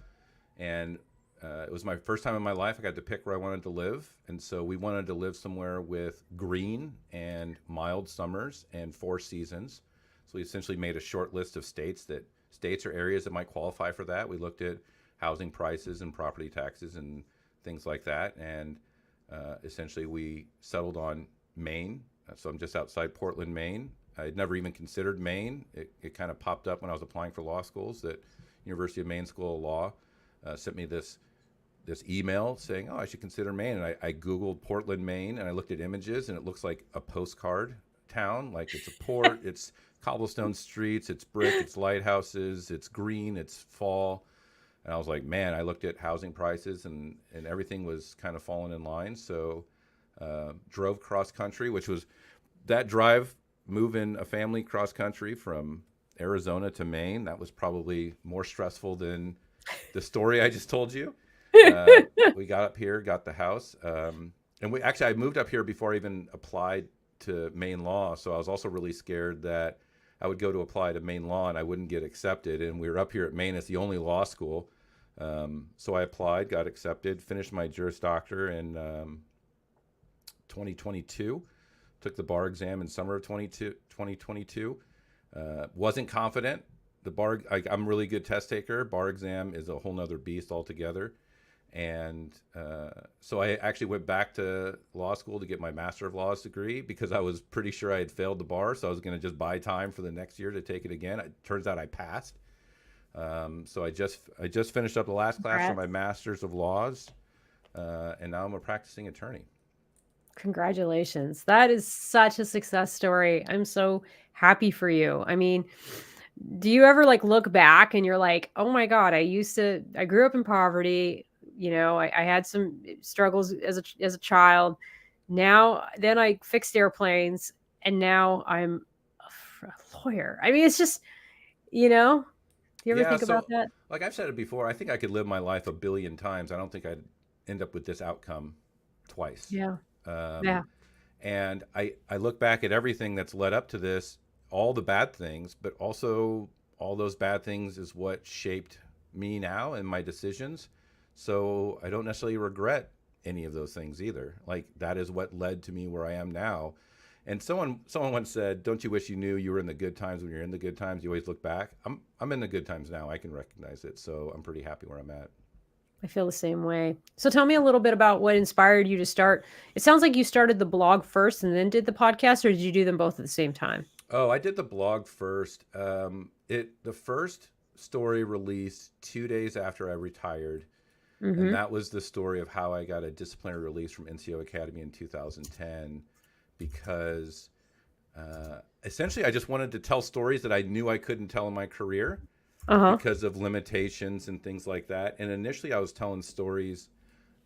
And it was my first time in my life I got to pick where I wanted to live. And so we wanted to live somewhere with green and mild summers and 4 seasons. So we essentially made a short list of states or areas that might qualify for that. We looked at housing prices and property taxes and things like that. And essentially we settled on Maine. So I'm just outside Portland, Maine. I'd never even considered Maine. It kind of popped up when I was applying for law schools that University of Maine School of Law sent me this email saying, oh, I should consider Maine. And I Googled Portland, Maine, and I looked at images, and it looks like a postcard town. Like it's a port, it's cobblestone streets, it's brick, it's lighthouses, it's green, it's fall. And I was like, man, I looked at housing prices and everything was kind of falling in line. So drove cross country, which was that drive, moving a family cross country from Arizona to Maine. That was probably more stressful than the story I just told you. We got up here, got the house. And I moved up here before I even applied to Maine law. So I was also really scared that I would go to apply to Maine law and I wouldn't get accepted. And we were up here at Maine. It's the only law school. So I applied, got accepted, finished my Juris Doctor, and 2022. Took the bar exam in summer of 2022. Wasn't confident. I'm a really good test taker. Bar exam is a whole nother beast altogether. And so I actually went back to law school to get my Master of Laws degree because I was pretty sure I had failed the bar. So I was going to just buy time for the next year to take it again. It turns out I passed. So I just finished up the last class for my Master's of Laws, and now I'm a practicing attorney. Congratulations. That is such a success story. I'm so happy for you. I mean, do you ever like look back and you're like, oh my God, I grew up in poverty. You know, I had some struggles as a child. Then I fixed airplanes and now I'm a lawyer. I mean, it's just, you know, do you ever think about that? Like I've said it before, I think I could live my life a billion times. I don't think I'd end up with this outcome twice. Yeah. And I look back at everything that's led up to this, all the bad things, but also all those bad things is what shaped me now and my decisions. So I don't necessarily regret any of those things either. Like that is what led to me where I am now. And someone once said, "Don't you wish you knew you were in the good times when you're in the good times? You always look back." I'm in the good times now. I can recognize it. So I'm pretty happy where I'm at. I feel the same way. So tell me a little bit about what inspired you to start. It sounds like you started the blog first and then did the podcast, or did you do them both at the same time? Oh, I did the blog first. The first story released 2 days after I retired. And that was the story of how I got a disciplinary release from NCO Academy in 2010 because essentially I just wanted to tell stories that I knew I couldn't tell in my career because of limitations and things like that. And initially I was telling stories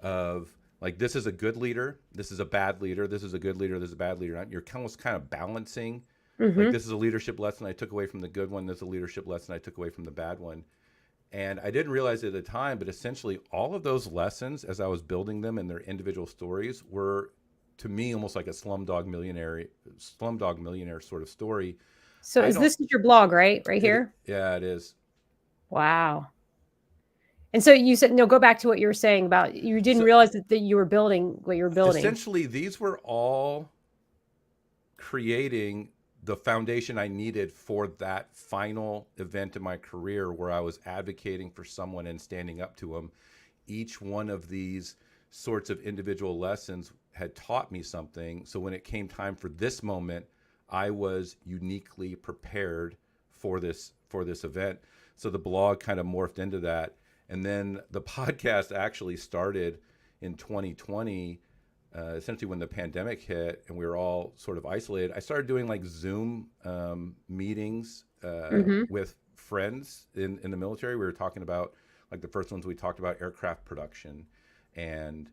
of like, this is a good leader, this is a bad leader, this is a good leader, this is a bad leader. You're kind of balancing. Like, this is a leadership lesson I took away from the good one, this is a leadership lesson I took away from the bad one. And I didn't realize it at the time, but essentially all of those lessons, as I was building them in their individual stories, were to me almost like a Slumdog Millionaire sort of story. So this is your blog, right? Right here? Yeah, it is. Wow. And so you said, no, go back to what you were saying about you didn't realize that you were building what you were building. Essentially, these were all creating the foundation I needed for that final event in my career where I was advocating for someone and standing up to them. Each one of these sorts of individual lessons had taught me something. So when it came time for this moment, I was uniquely prepared for this event. So the blog kind of morphed into that. And then the podcast actually started in 2020, essentially when the pandemic hit and we were all sort of isolated. I started doing like Zoom meetings with friends in the military. We were talking about, like the first ones we talked about aircraft production and,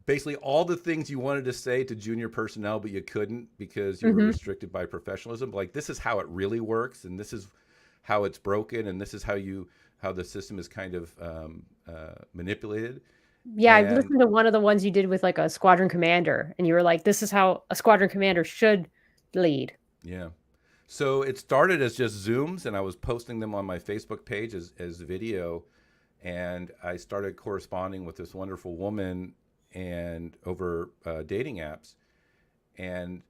basically all the things you wanted to say to junior personnel, but you couldn't because you were restricted by professionalism. But like, this is how it really works. And this is how it's broken. And this is how the system is kind of manipulated. Yeah, I listened to one of the ones you did with like a squadron commander, and you were like, this is how a squadron commander should lead. Yeah. So it started as just Zooms, and I was posting them on my Facebook page as video. And I started corresponding with this wonderful woman and over dating apps. And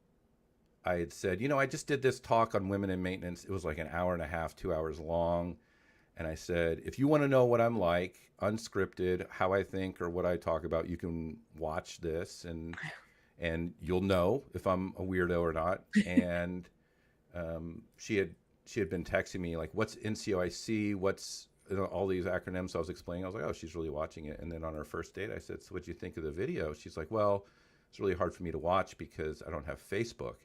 I had said, I just did this talk on women in maintenance. It was like an hour and a half, 2 hours long. And I said, if you want to know what I'm like, unscripted, how I think or what I talk about, you can watch this and you'll know if I'm a weirdo or not. And she had been texting me like, what's NCOIC? What's all these acronyms? So I was explaining. I was like, oh, she's really watching it. And then on our first date, I said, so what'd you think of the video? She's like, well, it's really hard for me to watch because I don't have Facebook.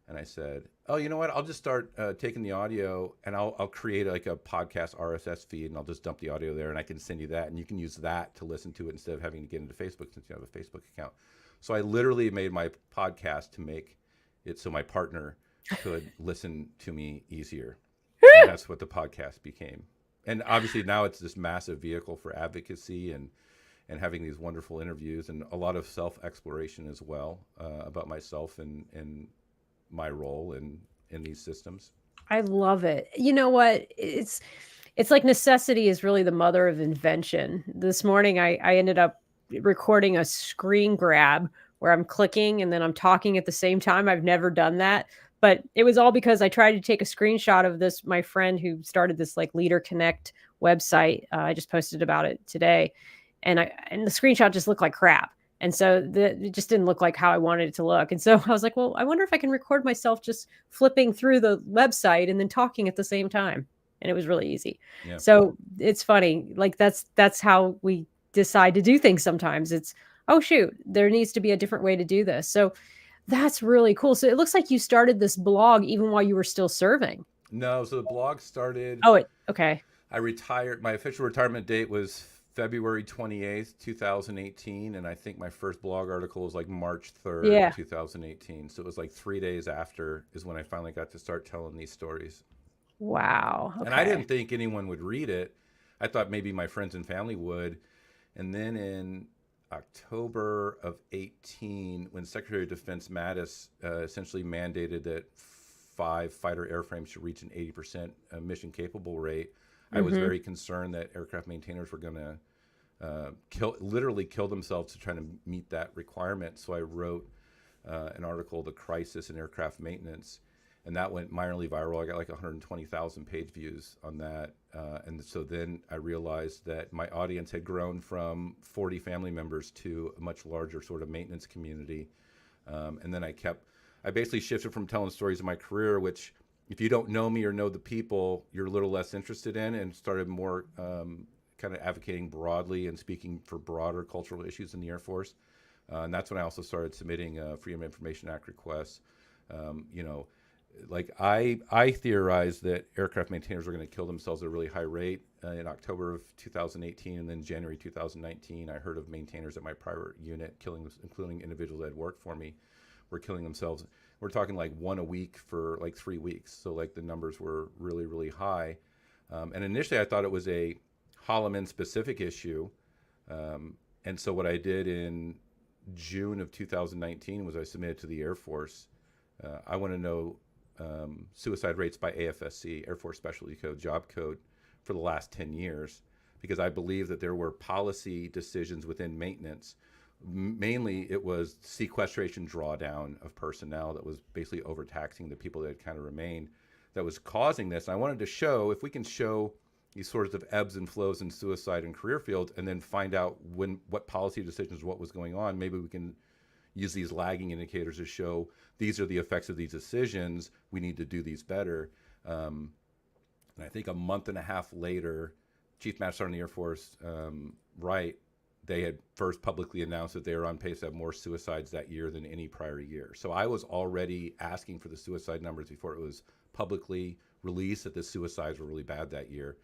And I said, oh, you know what? I'll just start taking the audio and I'll create like a podcast RSS feed and I'll just dump the audio there and I can send you that and you can use that to listen to it instead of having to get into Facebook since you have a Facebook account. So I literally made my podcast to make it so my partner could listen to me easier. And that's what the podcast became. And obviously now it's this massive vehicle for advocacy and having these wonderful interviews and a lot of self-exploration as well about myself and my role in these systems. I love it. You know what? It's like necessity is really the mother of invention. This morning, I ended up recording a screen grab where I'm clicking and then I'm talking at the same time. I've never done that. But it was all because I tried to take a screenshot of this, my friend who started this like Leader Connect website. I just posted about it today. And the screenshot just looked like crap. And so it just didn't look like how I wanted it to look. And so I was like, well, I wonder if I can record myself just flipping through the website and then talking at the same time. And it was really easy. Yeah. So it's funny. Like that's how we decide to do things sometimes. It's, oh shoot, there needs to be a different way to do this. So that's really cool. So it looks like you started this blog even while you were still serving. No, so the blog started. Oh, okay. I retired. My official retirement date was February 28th, 2018. And I think my first blog article was like March 3rd, 2018. So it was like 3 days after is when I finally got to start telling these stories. Wow. Okay. And I didn't think anyone would read it. I thought maybe my friends and family would. And then in October of 18, when Secretary of Defense Mattis essentially mandated that 5 fighter airframes should reach an 80% mission capable rate, I was very concerned that aircraft maintainers were going to literally kill themselves to try to meet that requirement. So I wrote an article, The Crisis in Aircraft Maintenance, and that went minorly viral. I got like 120,000 page views on that. And so then I realized that my audience had grown from 40 family members to a much larger sort of maintenance community. And then I basically shifted from telling stories of my career, which if you don't know me or know the people, you're a little less interested in, and started more kind of advocating broadly and speaking for broader cultural issues in the Air Force. And that's when I also started submitting Freedom of Information Act requests. Like I theorized that aircraft maintainers were going to kill themselves at a really high rate in October of 2018, and then January 2019, I heard of maintainers at my private unit including individuals that had worked for me, were killing themselves. We're talking like one a week for like 3 weeks. So like the numbers were really, really high. And initially I thought it was a Holloman specific issue. And so what I did in June of 2019 was I submitted to the Air Force. I want to know suicide rates by AFSC, Air Force Specialty Code, Job Code, for the last 10 years, because I believe that there were policy decisions within maintenance. Mainly it was sequestration drawdown of personnel that was basically overtaxing the people that had kind of remained that was causing this. And I wanted to show, if we can show these sorts of ebbs and flows in suicide and career fields, and then find out what policy decisions, what was going on, maybe we can use these lagging indicators to show these are the effects of these decisions. We need to do these better. And I think a month and a half later, Chief Master Sergeant of the Air Force, Wright, they had first publicly announced that they were on pace to have more suicides that year than any prior year. So I was already asking for the suicide numbers before it was publicly released that the suicides were really bad that year.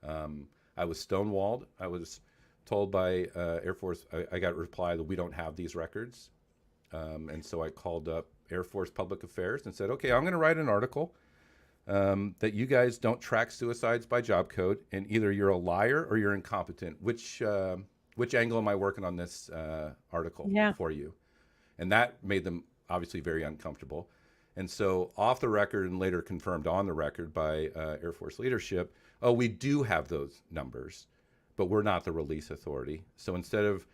I was stonewalled. I was told by Air Force, I got a reply that we don't have these records. And so I called up Air Force Public Affairs and said, okay, I'm going to write an article that you guys don't track suicides by job code, and either you're a liar or you're incompetent. Which angle am I working on this article for you? And that made them obviously very uncomfortable. And so off the record, and later confirmed on the record by Air Force leadership, oh, we do have those numbers, but we're not the release authority. So instead of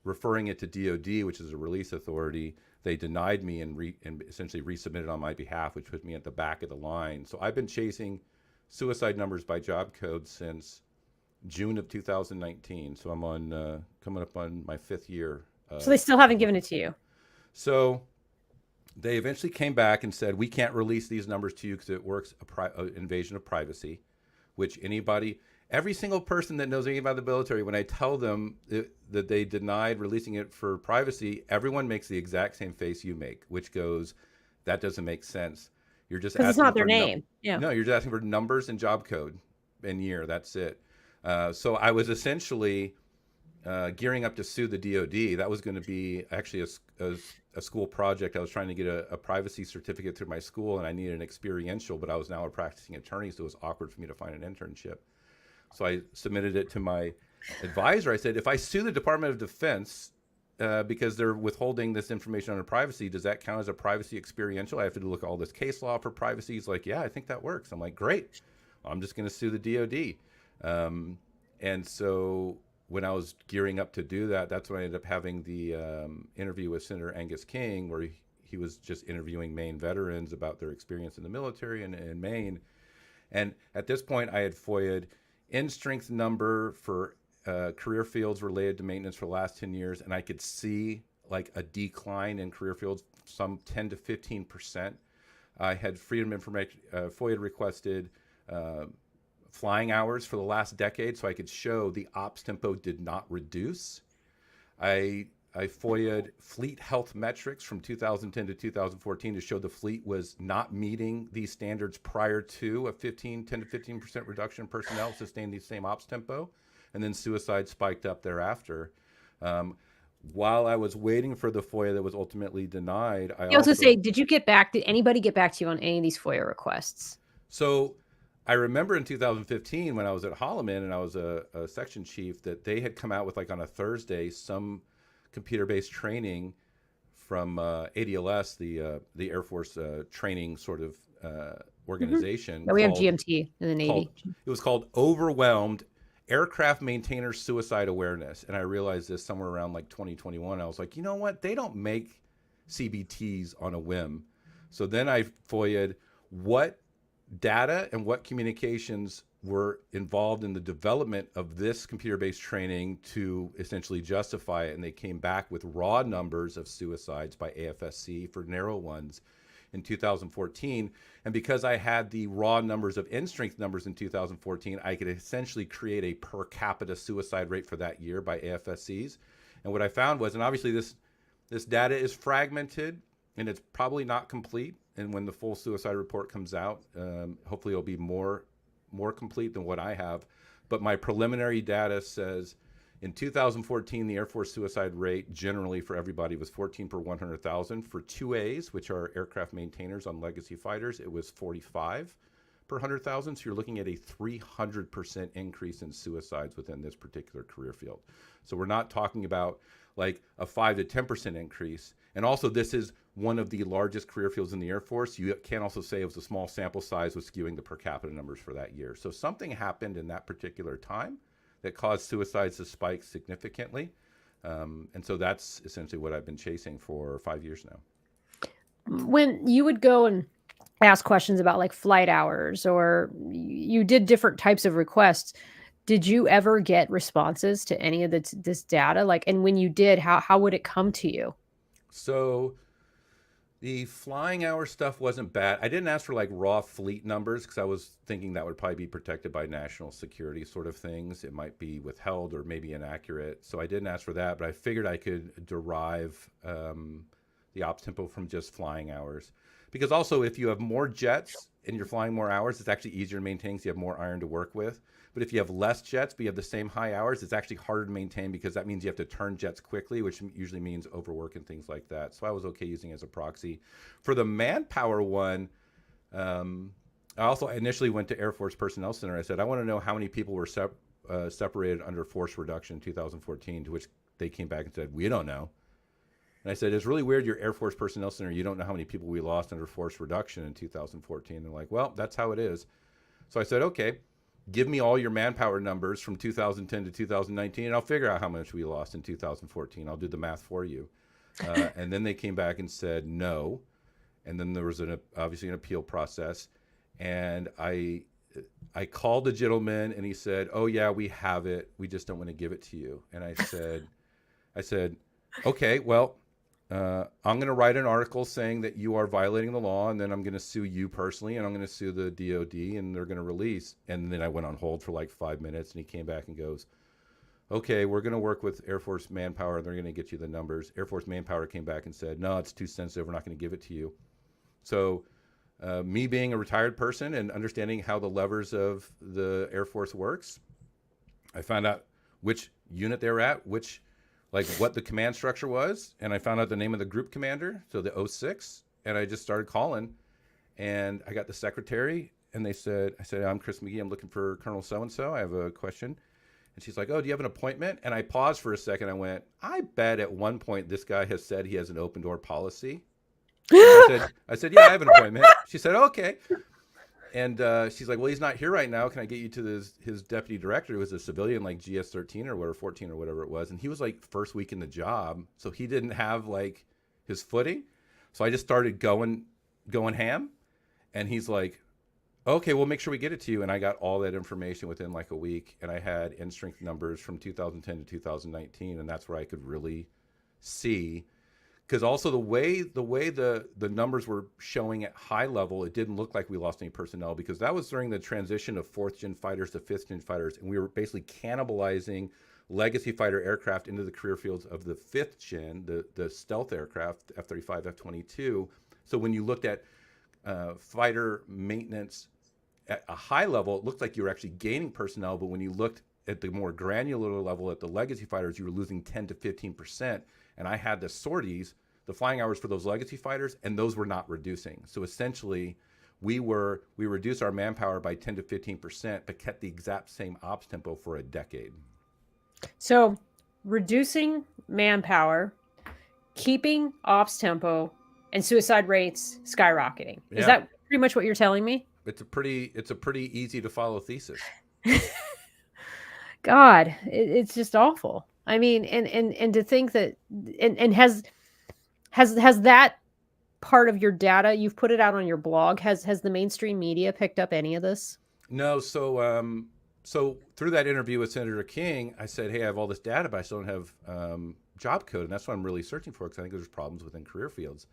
referring it to DoD, which is a release authority, they denied me and essentially resubmitted on my behalf, which put me at the back of the line. So I've been chasing suicide numbers by job code since June of 2019. So I'm on coming up on my 5th year. So they still haven't given it to you? So they eventually came back and said, we can't release these numbers to you because it works invasion of privacy, which every single person that knows anything about the military, when I tell them that they denied releasing it for privacy, everyone makes the exact same face you make, which goes, that doesn't make sense. You're just asking it's not their name. No, you're just asking for numbers and job code and year. That's it. So I was essentially gearing up to sue the DoD. That was going to be actually a school project. I was trying to get a privacy certificate through my school, and I needed an experiential, but I was now a practicing attorney, so it was awkward for me to find an internship. So I submitted it to my advisor. I said, if I sue the Department of Defense because they're withholding this information under privacy, does that count as a privacy experiential? I have to look at all this case law for privacy. He's like, yeah, I think that works. I'm like, great. I'm just going to sue the DoD. And so when I was gearing up to do that, that's when I ended up having the interview with Senator Angus King, where he was just interviewing Maine veterans about their experience in the military in Maine. And at this point, I had FOIA'd in-strength number for career fields related to maintenance for the last 10 years, and I could see like a decline in career fields, some 10 to 15%. I had Freedom Information, FOIA requested flying hours for the last decade, so I could show the ops tempo did not reduce. I FOIA'd fleet health metrics from 2010 to 2014 to show the fleet was not meeting these standards prior to a 10 to 15% reduction in personnel, sustained the same ops tempo, and then suicide spiked up thereafter. While I was waiting for the FOIA that was ultimately denied, I also say, did anybody get back to you on any of these FOIA requests? So I remember in 2015 when I was at Holloman and I was a section chief, that they had come out with, like, on a Thursday, some computer-based training from ADLS, the Air Force training sort of organization. Yeah, we have GMT in the Navy. It was called Overwhelmed Aircraft Maintainer Suicide Awareness. And I realized this somewhere around like 2021. I was like, you know what? They don't make CBTs on a whim. So then I FOIA'd what data and what communications were involved in the development of this computer-based training to essentially justify it. And they came back with raw numbers of suicides by AFSC for narrow ones in 2014. And because I had the raw numbers of in-strength numbers in 2014, I could essentially create a per capita suicide rate for that year by AFSCs. And what I found was, and obviously this data is fragmented and it's probably not complete. And when the full suicide report comes out, hopefully it'll be more complete than what I have. But my preliminary data says in 2014, the Air Force suicide rate generally for everybody was 14 per 100,000. For 2As, which are aircraft maintainers on legacy fighters, it was 45 per 100,000. So you're looking at a 300% increase in suicides within this particular career field. So we're not talking about like a 5 to 10% increase. And also, this is one of the largest career fields in the Air Force. You can also say it was a small sample size was skewing the per capita numbers for that year. So something happened in that particular time that caused suicides to spike significantly. And so that's essentially what I've been chasing for 5 years now. When you would go and ask questions about like flight hours, or you did different types of requests, did you ever get responses to any of this data? Like, and when you did, how would it come to you? So the flying hour stuff wasn't bad. I didn't ask for like raw fleet numbers because I was thinking that would probably be protected by national security sort of things. It might be withheld or maybe inaccurate. So I didn't ask for that, but I figured I could derive the ops tempo from just flying hours. Because also, if you have more jets and you're flying more hours, it's actually easier to maintain because you have more iron to work with. But if you have less jets, but you have the same high hours, it's actually harder to maintain because that means you have to turn jets quickly, which usually means overwork and things like that. So I was okay using it as a proxy. For the manpower one, I also initially went to Air Force Personnel Center. I said, I want to know how many people were separated under force reduction in 2014, to which they came back and said, we don't know. And I said, it's really weird, your Air Force Personnel Center, you don't know how many people we lost under force reduction in 2014. They're like, well, that's how it is. So I said, okay, give me all your manpower numbers from 2010 to 2019, and I'll figure out how much we lost in 2014. I'll do the math for you. And then they came back and said no. And then there was obviously an appeal process. And I called the gentleman, and he said, oh, yeah, we have it. We just don't want to give it to you. And I said, okay, well, I'm going to write an article saying that you are violating the law, and then I'm going to sue you personally, and I'm going to sue the DoD, and they're going to release. And then I went on hold for like 5 minutes, and he came back and goes, okay, we're going to work with Air Force Manpower, and they're going to get you the numbers. Air Force Manpower came back and said, no, it's too sensitive. We're not going to give it to you. So me being a retired person and understanding how the levers of the Air Force works, I found out which unit they were at, like what the command structure was, and I found out the name of the group commander, so the 06, and I just started calling, and I got the secretary, and I said, I'm Chris McGhee, I'm looking for Colonel so-and-so, I have a question. And she's like, oh, do you have an appointment? And I paused for a second, I went, I bet at one point this guy has said he has an open door policy. I said, yeah, I have an appointment. She said, okay. And she's like, well, he's not here right now. Can I get you to his deputy director, who was a civilian, like GS-13 or whatever, 14 or whatever it was. And he was like first week in the job. So he didn't have like his footing. So I just started going ham. And he's like, okay, we'll make sure we get it to you. And I got all that information within like a week. And I had end strength numbers from 2010 to 2019. And that's where I could really see. Because also the way the numbers were showing at high level, it didn't look like we lost any personnel, because that was during the transition of 4th gen fighters to 5th gen fighters, and we were basically cannibalizing legacy fighter aircraft into the career fields of the 5th gen, the stealth aircraft, F-35, F-22. So when you looked at fighter maintenance at a high level, it looked like you were actually gaining personnel, but when you looked at the more granular level at the legacy fighters, you were losing 10 to 15%. And I had the sorties, the flying hours for those legacy fighters, and those were not reducing. So essentially, we reduced our manpower by 10 to 15%, but kept the exact same ops tempo for a decade. So reducing manpower, keeping ops tempo, and suicide rates skyrocketing. Is that pretty much what you're telling me? It's a pretty easy to follow thesis. God, it's just awful. I mean, and to think that, and has that part of your data, you've put it out on your blog, has the mainstream media picked up any of this? No. So through that interview with Senator King, I said, hey, I have all this data, but I still don't have job code. And that's what I'm really searching for, because I think there's problems within career fields.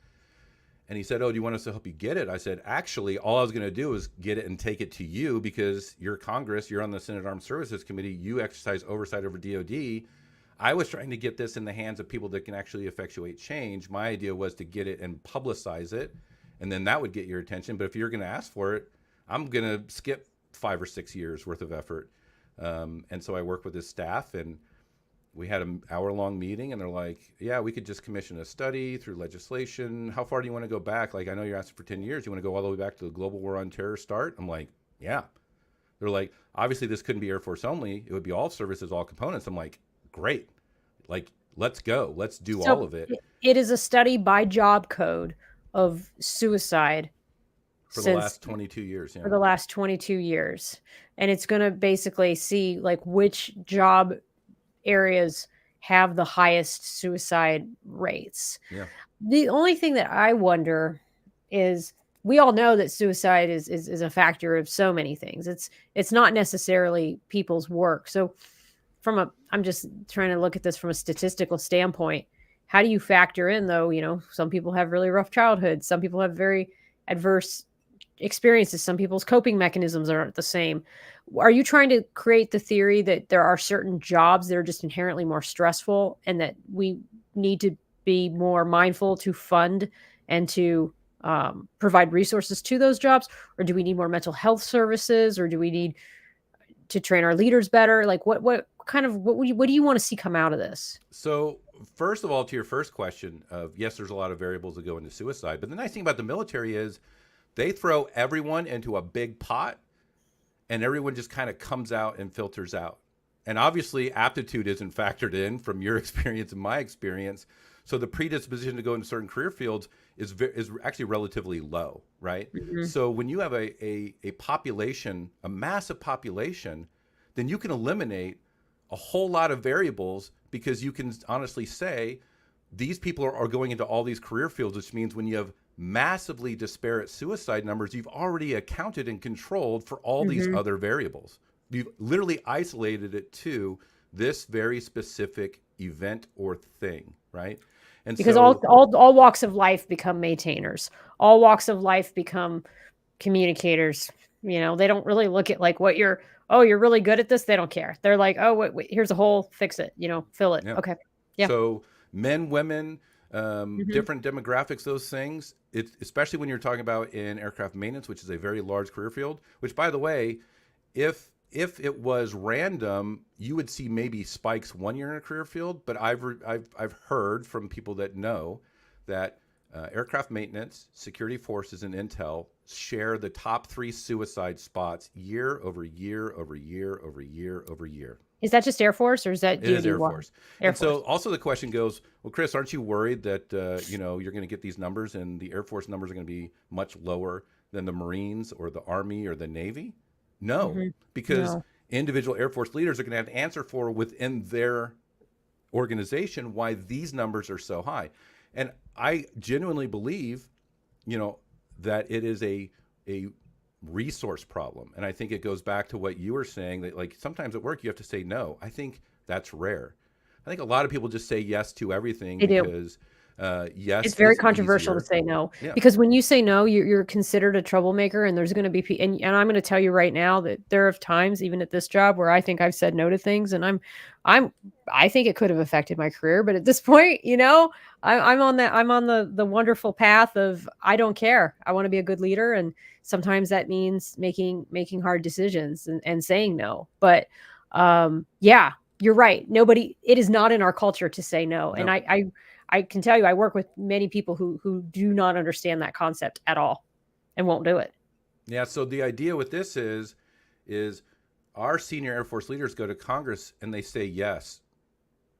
And he said, oh, do you want us to help you get it? I said, actually, all I was going to do is get it and take it to you, because you're Congress, you're on the Senate Armed Services Committee, you exercise oversight over DoD. I was trying to get this in the hands of people that can actually effectuate change. My idea was to get it and publicize it, and then that would get your attention. But if you're going to ask for it, I'm going to skip 5 or 6 years worth of effort. And so I worked with his staff, and we had an hour-long meeting, and they're like, yeah, we could just commission a study through legislation. How far do you want to go back? Like, I know you're asking for 10 years. You want to go all the way back to the global war on terror start? I'm like, yeah. They're like, obviously this couldn't be Air Force only. It would be all services, all components. I'm like, great. Like, let's go. Let's do all of it. It is a study by job code of suicide for the last 22 years. Yeah. For the last 22 years. And it's going to basically see like which job areas have the highest suicide rates. Yeah. The only thing that I wonder is, we all know that suicide is a factor of so many things. It's not necessarily people's work. So I'm just trying to look at this from a statistical standpoint. How do you factor in, though, some people have really rough childhoods. Some people have very adverse experiences. Some people's coping mechanisms aren't the same. Are you trying to create the theory that there are certain jobs that are just inherently more stressful, and that we need to be more mindful to fund and to provide resources to those jobs? Or do we need more mental health services? Or do we need to train our leaders better? Like what do you want to see come out of this? So first of all, to your first question of, yes, there's a lot of variables that go into suicide, but the nice thing about the military is they throw everyone into a big pot, and everyone just kind of comes out and filters out. And obviously aptitude isn't factored in from your experience and my experience. So the predisposition to go into certain career fields is actually relatively low, right? Mm-hmm. So when you have a population, a massive population, then you can eliminate a whole lot of variables, because you can honestly say these people are going into all these career fields, which means when you have massively disparate suicide numbers, you've already accounted and controlled for all mm-hmm. these other variables. You've literally isolated it to this very specific event or thing, right? And because so, all walks of life become maintainers. All walks of life become communicators. They don't really look at like what you're really good at this. They don't care. They're like, oh, wait, here's a hole, fix it, fill it. Yeah. Okay. Yeah. So men, women, mm-hmm. different demographics, those things, especially when you're talking about in aircraft maintenance, which is a very large career field, which, by the way, if it was random, you would see maybe spikes 1 year in a career field. But I've heard from people that know that aircraft maintenance, security forces, and intel share the top 3 suicide spots year over year over year over year over year. Is that just Air Force, or is that DoD-wide? It is Air Force. So also the question goes, well, Chris, aren't you worried that you're going to get these numbers and the Air Force numbers are going to be much lower than the Marines or the Army or the Navy? No, Hmm. because No. individual Air Force leaders are going to have to answer for within their organization why these numbers are so high. And I genuinely believe, that it is a resource problem. And I think it goes back to what you were saying, that like sometimes at work you have to say no. I think that's rare. I think a lot of people just say yes to everything They do. because yes It's very is controversial to easier. say no, Yeah. because when you say no, you're considered a troublemaker, and there's going to be and I'm going to tell you right now that there are times, even at this job, where I think I've said no to things, and I'm I think it could have affected my career, but at this point, I'm on the wonderful path of I don't care. I want to be a good leader, and sometimes that means making hard decisions and saying no. But yeah, you're right. It is not in our culture to say no, and No. I can tell you, I work with many people who do not understand that concept at all and won't do it. Yeah. So the idea with this is our senior Air Force leaders go to Congress and they say yes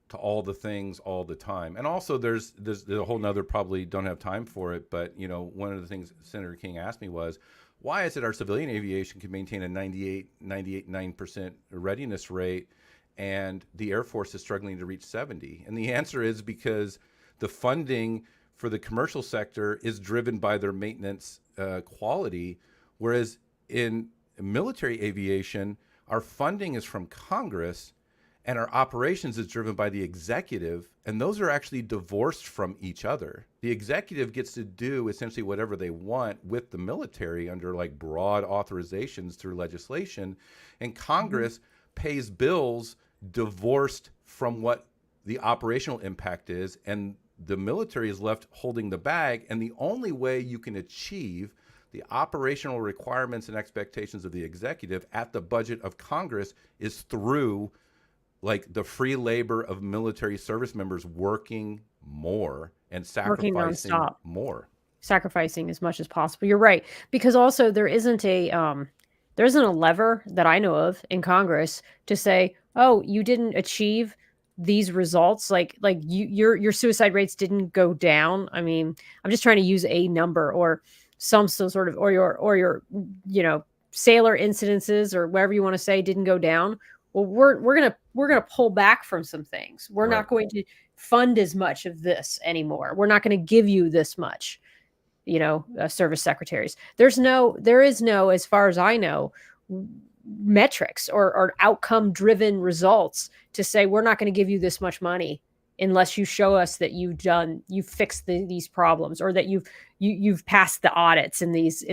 to all the things all the time. And also there's a whole nother, probably don't have time for it, but one of the things Senator King asked me was, why is it our civilian aviation can maintain a 9% readiness rate and the Air Force is struggling to reach 70? And the answer is because the funding for the commercial sector is driven by their maintenance quality, whereas in military aviation, our funding is from Congress and our operations is driven by the executive, and those are actually divorced from each other. The executive gets to do essentially whatever they want with the military under like broad authorizations through legislation, and Congress pays bills divorced from what the operational impact is, and the military is left holding the bag. And the only way you can achieve the operational requirements and expectations of the executive at the budget of Congress is through like the free labor of military service members working more and Working sacrificing nonstop, more. sacrificing as much as possible. You're right, because also there isn't a lever that I know of in Congress to say, oh, you didn't achieve these results, like your suicide rates didn't go down. I mean, I'm just trying to use a number, or some sort of, or your sailor incidences, or whatever you want to say, didn't go down. Well, we're gonna pull back from some things. We're Right. not going to fund as much of this anymore. We're not going to give you this much, service secretaries. There is no, as far as I know, metrics or outcome driven results to say we're not going to give you this much money unless you show us that you've fixed these problems, or that you've passed the audits in these.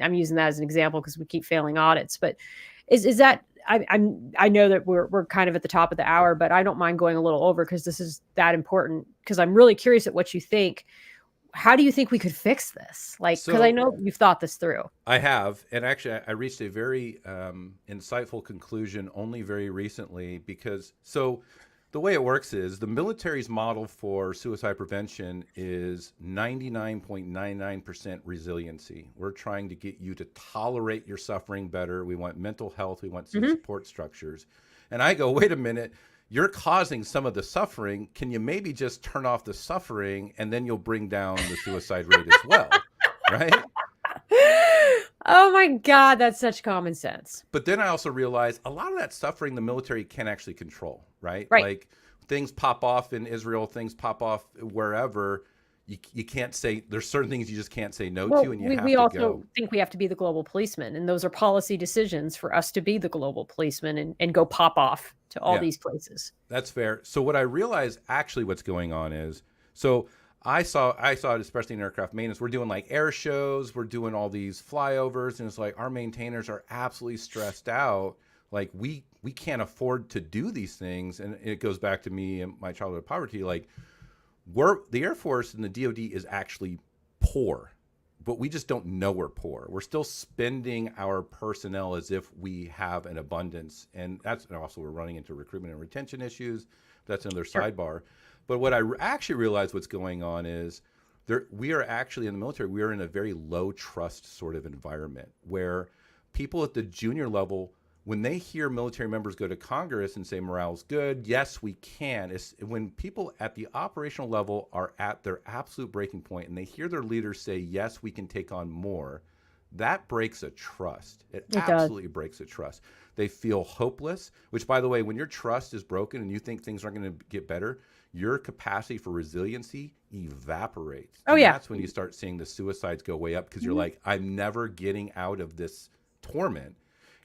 I'm using that as an example because we keep failing audits. But is that I know that we're kind of at the top of the hour, but I don't mind going a little over because this is that important, because I'm really curious at what you think. How do you think we could fix this? Like, because I So know you've thought this through. I have, and actually, I reached a very insightful conclusion only very recently. Because the way it works is the military's model for suicide prevention is 99.99% resiliency. We're trying to get you to tolerate your suffering better. We want mental health. We want some support structures. And I go, wait a minute. You're causing some of the suffering. Can you maybe just turn off the suffering, and then you'll bring down the suicide rate as well, right? Oh my God, that's such common sense. But then I also realized a lot of that suffering the military can actually control, right? Right. Like things pop off in Israel, things pop off wherever. You can't say, there's certain things you just can't say no Well, to, and you have we to also go. think we have to be the global policeman, and those are policy decisions for us to be the global policeman and go pop off to all Yeah, these places. that's fair. So what I realized actually what's going on is, so I saw it, especially in aircraft maintenance. We're doing like air shows, we're doing all these flyovers, and it's like our maintainers are absolutely stressed out. Like we can't afford to do these things, and it goes back to me and my childhood poverty. Like the Air Force and the DoD is actually poor, but we just don't know we're poor. We're still spending our personnel as if we have an abundance, and that's, and also we're running into recruitment and retention issues. That's another Sure. sidebar. But what I actually realized what's going on is we are actually in the military, we are in a very low trust sort of environment where people at the junior level, when they hear military members go to Congress and say morale's good, yes, we can. It's when people at the operational level are at their absolute breaking point and they hear their leaders say, yes, we can take on more, that breaks a trust. It It does. absolutely breaks a trust. They feel hopeless, which, by the way, when your trust is broken and you think things aren't going to get better, your capacity for resiliency evaporates. Oh And yeah. that's when you start seeing the suicides go way up, because you're Mhm. like, I'm never getting out of this torment.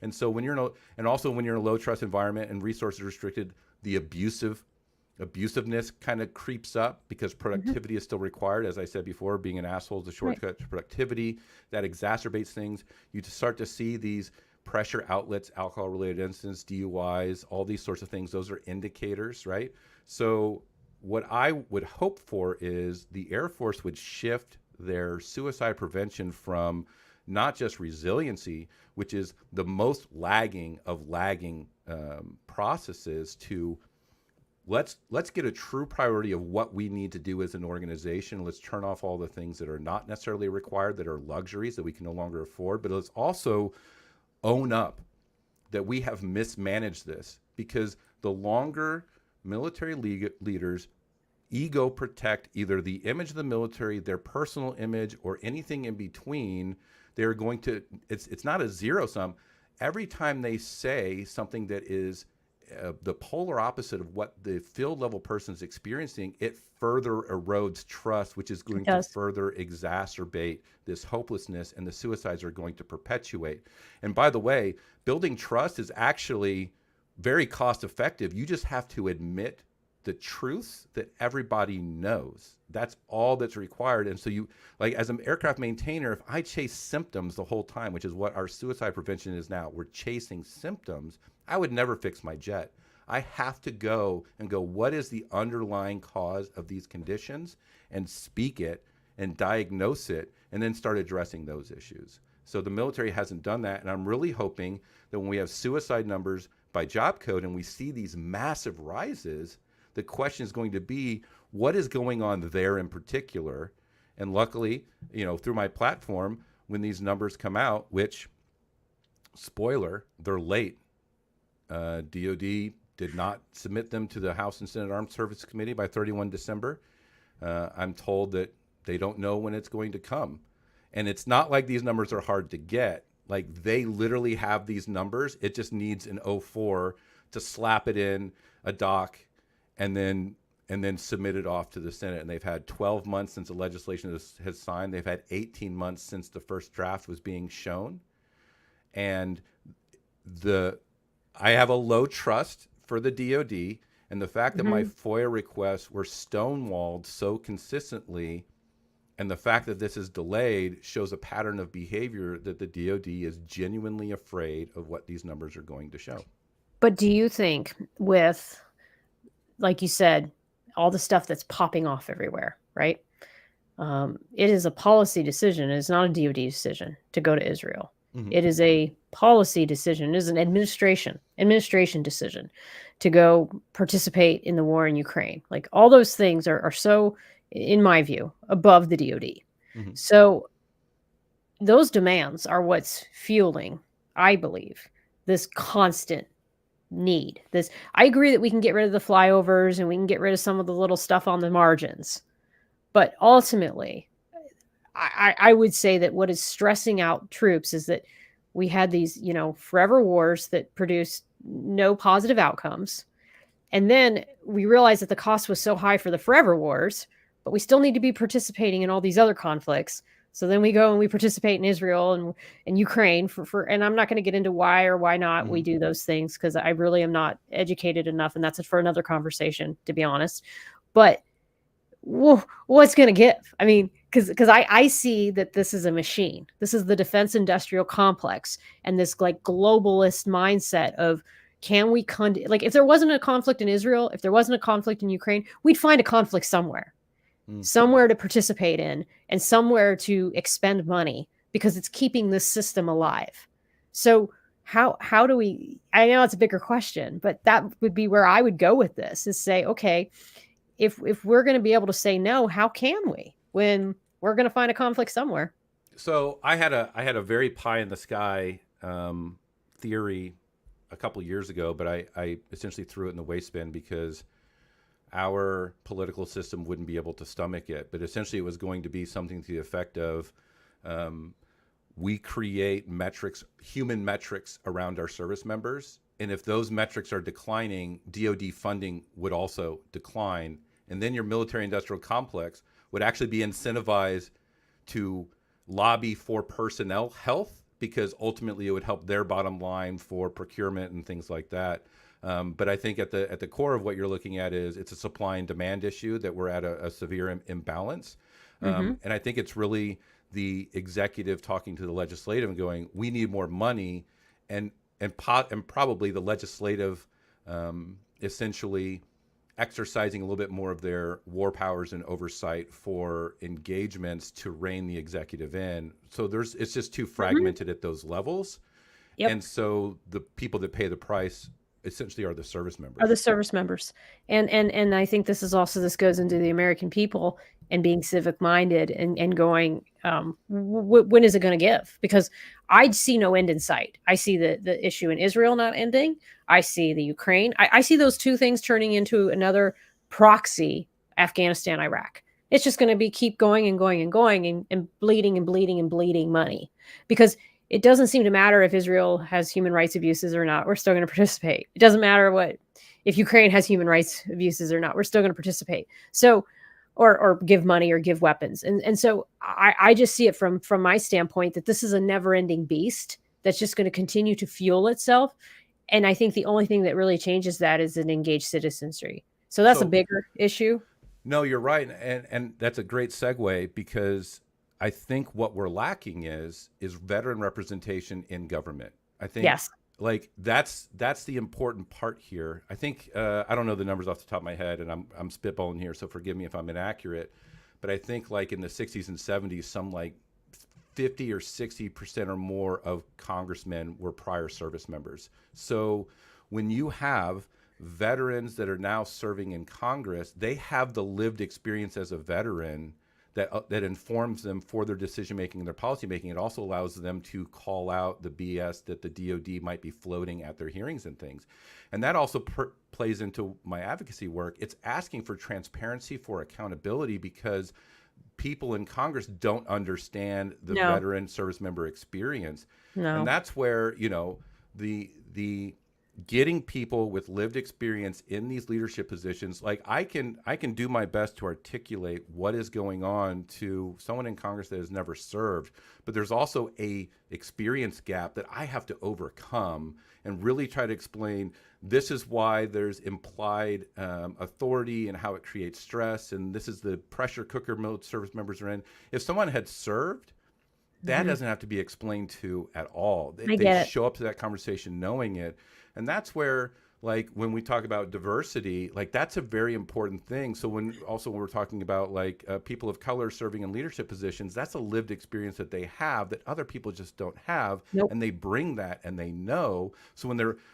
And so when you're in a, and also when you're in a low trust environment and resources restricted, the abusiveness kind of creeps up, because Mhm. productivity is still required. As I said before, being an asshole is a Right. shortcut to productivity. That exacerbates things. You just start to see these pressure outlets, alcohol related incidents, DUIs, all these sorts of things. Those are indicators, right? So what I would hope for is the Air Force would shift their suicide prevention from not just resiliency, which is the most lagging of lagging processes, to let's get a true priority of what we need to do as an organization. Let's turn off all the things that are not necessarily required, that are luxuries that we can no longer afford. But let's also own up that we have mismanaged this, because the longer military leaders ego protect either the image of the military, their personal image, or anything in between, they're going to, it's not a zero sum. Every time they say something that is the polar opposite of what the field level person is experiencing, it further erodes trust, which is It going to does. further exacerbate this hopelessness, and the suicides are going to perpetuate. And by the way, building trust is actually very cost effective. You just have to admit the truth that everybody knows. That's all that's required. And so you, like, as an aircraft maintainer, if I chase symptoms the whole time, which is what our suicide prevention is now, we're chasing symptoms, I would never fix my jet. I have to go and go, what is the underlying cause of these conditions, and speak it and diagnose it, and then start addressing those issues. So the military hasn't done that. And I'm really hoping that when we have suicide numbers by job code and we see these massive rises, the question is going to be, what is going on there in particular? And luckily, through my platform, when these numbers come out, which, spoiler, they're late. DoD did not submit them to the House and Senate Armed Services Committee by 31 December. I'm told that they don't know when it's going to come. And it's not like these numbers are hard to get. Like, they literally have these numbers. It just needs an 04 to slap it in a doc and then submit it off to the Senate. And they've had 12 months since the legislation has signed. They've had 18 months since the first draft was being shown. And I have a low trust for the DoD, and the fact that my Mhm. FOIA requests were stonewalled so consistently, and the fact that this is delayed, shows a pattern of behavior that the DoD is genuinely afraid of what these numbers are going to show. But do you think, with, like you said, all the stuff that's popping off everywhere, right? It is a policy decision. It is not a DoD decision to go to Israel. Mm-hmm. It is a policy decision. It is an administration decision to go participate in the war in Ukraine. Like, all those things are so, in my view, above the DoD. Mm-hmm. So those demands are what's fueling, I believe, this constant need. This, I agree that we can get rid of the flyovers and we can get rid of some of the little stuff on the margins. But ultimately, I would say that what is stressing out troops is that we had these, forever wars that produced no positive outcomes. And then we realized that the cost was so high for the forever wars, but we still need to be participating in all these other conflicts. So then we go and we participate in Israel and Ukraine and I'm not going to get into why or why not we do those things, because I really am not educated enough, and that's for another conversation, to be honest. But what's going to give? I mean, because I see that this is a machine. This is the defense industrial complex, and this, like, globalist mindset of, can we like, if there wasn't a conflict in Israel, if there wasn't a conflict in Ukraine, we'd find a conflict somewhere to participate in, and somewhere to expend money, because it's keeping this system alive. So how do we? I know it's a bigger question, but that would be where I would go with this: is say, okay, if we're going to be able to say no, how can we, when we're going to find a conflict somewhere? So I had a very pie in the sky theory a couple years ago, but I essentially threw it in the waste bin because our political system wouldn't be able to stomach it. But essentially, it was going to be something to the effect of, we create metrics, human metrics around our service members. And if those metrics are declining, DoD funding would also decline. And then your military industrial complex would actually be incentivized to lobby for personnel health, because ultimately it would help their bottom line for procurement and things like that. But I think at the core of what you're looking at is it's a supply and demand issue, that we're at a severe imbalance. And I think it's really the executive talking to the legislative and going, we need more money, and probably the legislative essentially exercising a little bit more of their war powers and oversight for engagements to rein the executive in. So it's just too fragmented at those levels. Yep. And so the people that pay the price essentially are the service members. And I think this goes into the American people and being civic minded and going, when is it going to give? Because I see no end in sight. I see the issue in Israel not ending. I see the Ukraine. I see those two things turning into another proxy Afghanistan, Iraq. It's just going to keep going and going and going and bleeding and bleeding and bleeding money, because it doesn't seem to matter if Israel has human rights abuses or not. We're still going to participate. It doesn't matter if Ukraine has human rights abuses or not. We're still going to participate. So, or give money or give weapons. And so I just see it from my standpoint that this is a never ending beast that's just going to continue to fuel itself. And I think the only thing that really changes that is an engaged citizenry. So that's a bigger issue. No, you're right. And that's a great segue, because I think what we're lacking is veteran representation in government. I think like that's the important part here. I think I don't know the numbers off the top of my head, and I'm spitballing here, so forgive me if I'm inaccurate. But I think like in the 60s and 70s, some like 50 or 60% or more of congressmen were prior service members. So when you have veterans that are now serving in Congress, they have the lived experience as a veteran that informs them for their decision making and their policy making. It also allows them to call out the BS that the DoD might be floating at their hearings and things. And that also plays into my advocacy work. It's asking for transparency, for accountability, because people in Congress don't understand the veteran service member experience. And that's where, the getting people with lived experience in these leadership positions, like I can do my best to articulate what is going on to someone in Congress that has never served, but there's also a experience gap that I have to overcome and really try to explain, this is why there's implied authority and how it creates stress, and this is the pressure cooker mode service members are in. If someone had served, that doesn't have to be explained to at all. They show up to that conversation knowing it. And that's where, like, when we talk about diversity, like, that's a very important thing. So when we're talking about, like, people of color serving in leadership positions, that's a lived experience that they have that other people just don't have. And they bring that and they know. So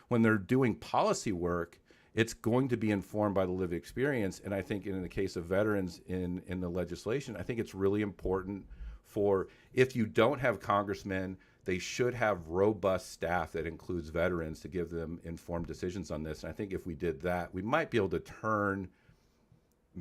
when they're doing policy work, it's going to be informed by the lived experience. And I think in the case of veterans in the legislation, I think it's really important for, if you don't have congressmen, they should have robust staff that includes veterans to give them informed decisions on this. And I think if we did that, we might be able to turn,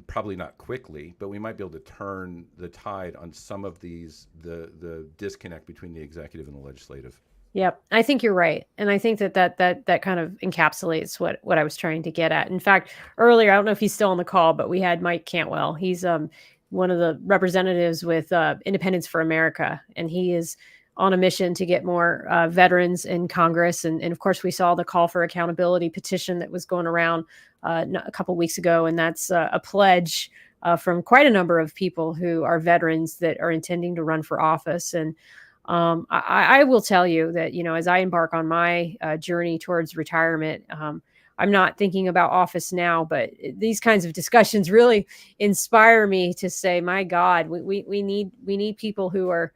probably not quickly, but we might be able to turn the tide on some of these, the disconnect between the executive and the legislative. Yep, I think you're right. And I think that kind of encapsulates what I was trying to get at. In fact, earlier, I don't know if he's still on the call, but we had Mike Cantwell. He's one of the representatives with Independence for America, and he is on a mission to get more veterans in Congress. And of course, we saw the call for accountability petition that was going around a couple of weeks ago. And that's a pledge from quite a number of people who are veterans that are intending to run for office. And I will tell you that, as I embark on my journey towards retirement, I'm not thinking about office now, but these kinds of discussions really inspire me to say, my God, we need people who are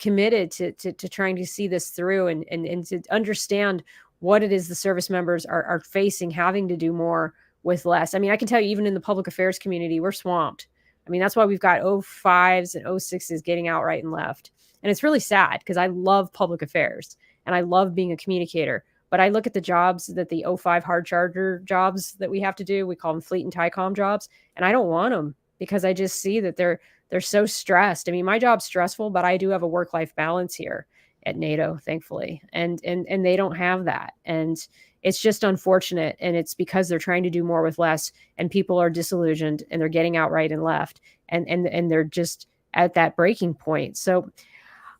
committed to trying to see this through and to understand what it is the service members are facing, having to do more with less. I mean, I can tell you, even in the public affairs community, we're swamped. I mean, that's why we've got 05s and 06s getting out right and left. And it's really sad, because I love public affairs and I love being a communicator. But I look at the jobs that the 05 hard charger jobs that we have to do, we call them fleet and TICOM jobs, and I don't want them. because I just see that they're so stressed. I mean, my job's stressful, but I do have a work-life balance here at NATO, thankfully. And they don't have that. And it's just unfortunate. And it's because they're trying to do more with less, and people are disillusioned and they're getting out right and left. And they're just at that breaking point. So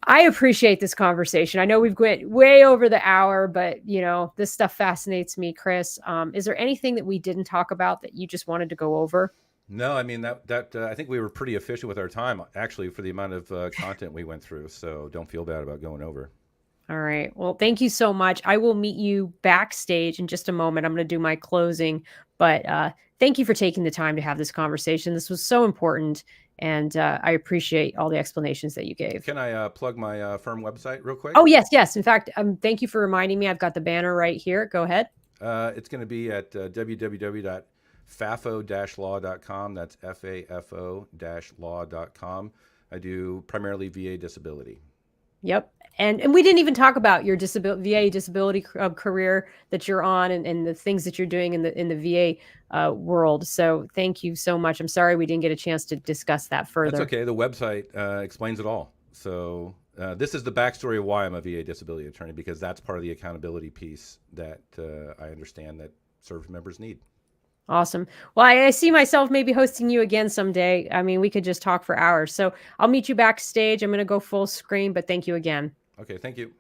I appreciate this conversation. I know we've went way over the hour, but this stuff fascinates me, Chris. Is there anything that we didn't talk about that you just wanted to go over? No, I mean that I think we were pretty efficient with our time, actually, for the amount of content we went through. So don't feel bad about going over. All right. Well, thank you so much. I will meet you backstage in just a moment. I'm going to do my closing, but thank you for taking the time to have this conversation. This was so important, and I appreciate all the explanations that you gave. Can I plug my firm website real quick? Oh, yes. In fact, thank you for reminding me. I've got the banner right here. Go ahead. It's going to be at www.fafo-law.com. That's FAFO-law.com. I do primarily VA disability. Yep. And we didn't even talk about your VA disability career that you're on, and the things that you're doing in the VA world. So thank you so much. I'm sorry we didn't get a chance to discuss that further. That's okay. The website explains it all. So this is the backstory of why I'm a VA disability attorney, because that's part of the accountability piece that I understand that service members need. Awesome. Well, I see myself maybe hosting you again someday. I mean, we could just talk for hours. So I'll meet you backstage. I'm going to go full screen, but thank you again. Okay, thank you.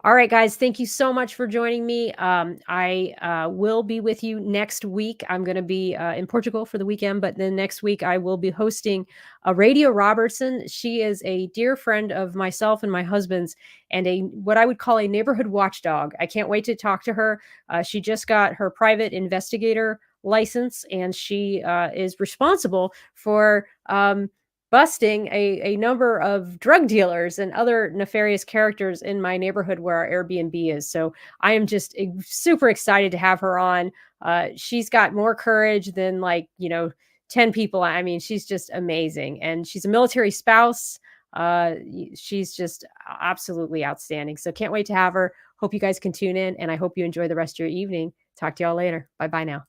All right, guys, thank you so much for joining me. I will be with you next week. I'm going to be in Portugal for the weekend, but then next week I will be hosting Radio Robertson. She is a dear friend of myself and my husband's, and what I would call a neighborhood watchdog. I can't wait to talk to her. She just got her private investigator license, and she is responsible for busting a number of drug dealers and other nefarious characters in my neighborhood where our Airbnb is. So I am just super excited to have her on. She's got more courage than 10 people. I mean, she's just amazing. And she's a military spouse. She's just absolutely outstanding. So can't wait to have her. Hope you guys can tune in, and I hope you enjoy the rest of your evening. Talk to y'all later. Bye-bye now.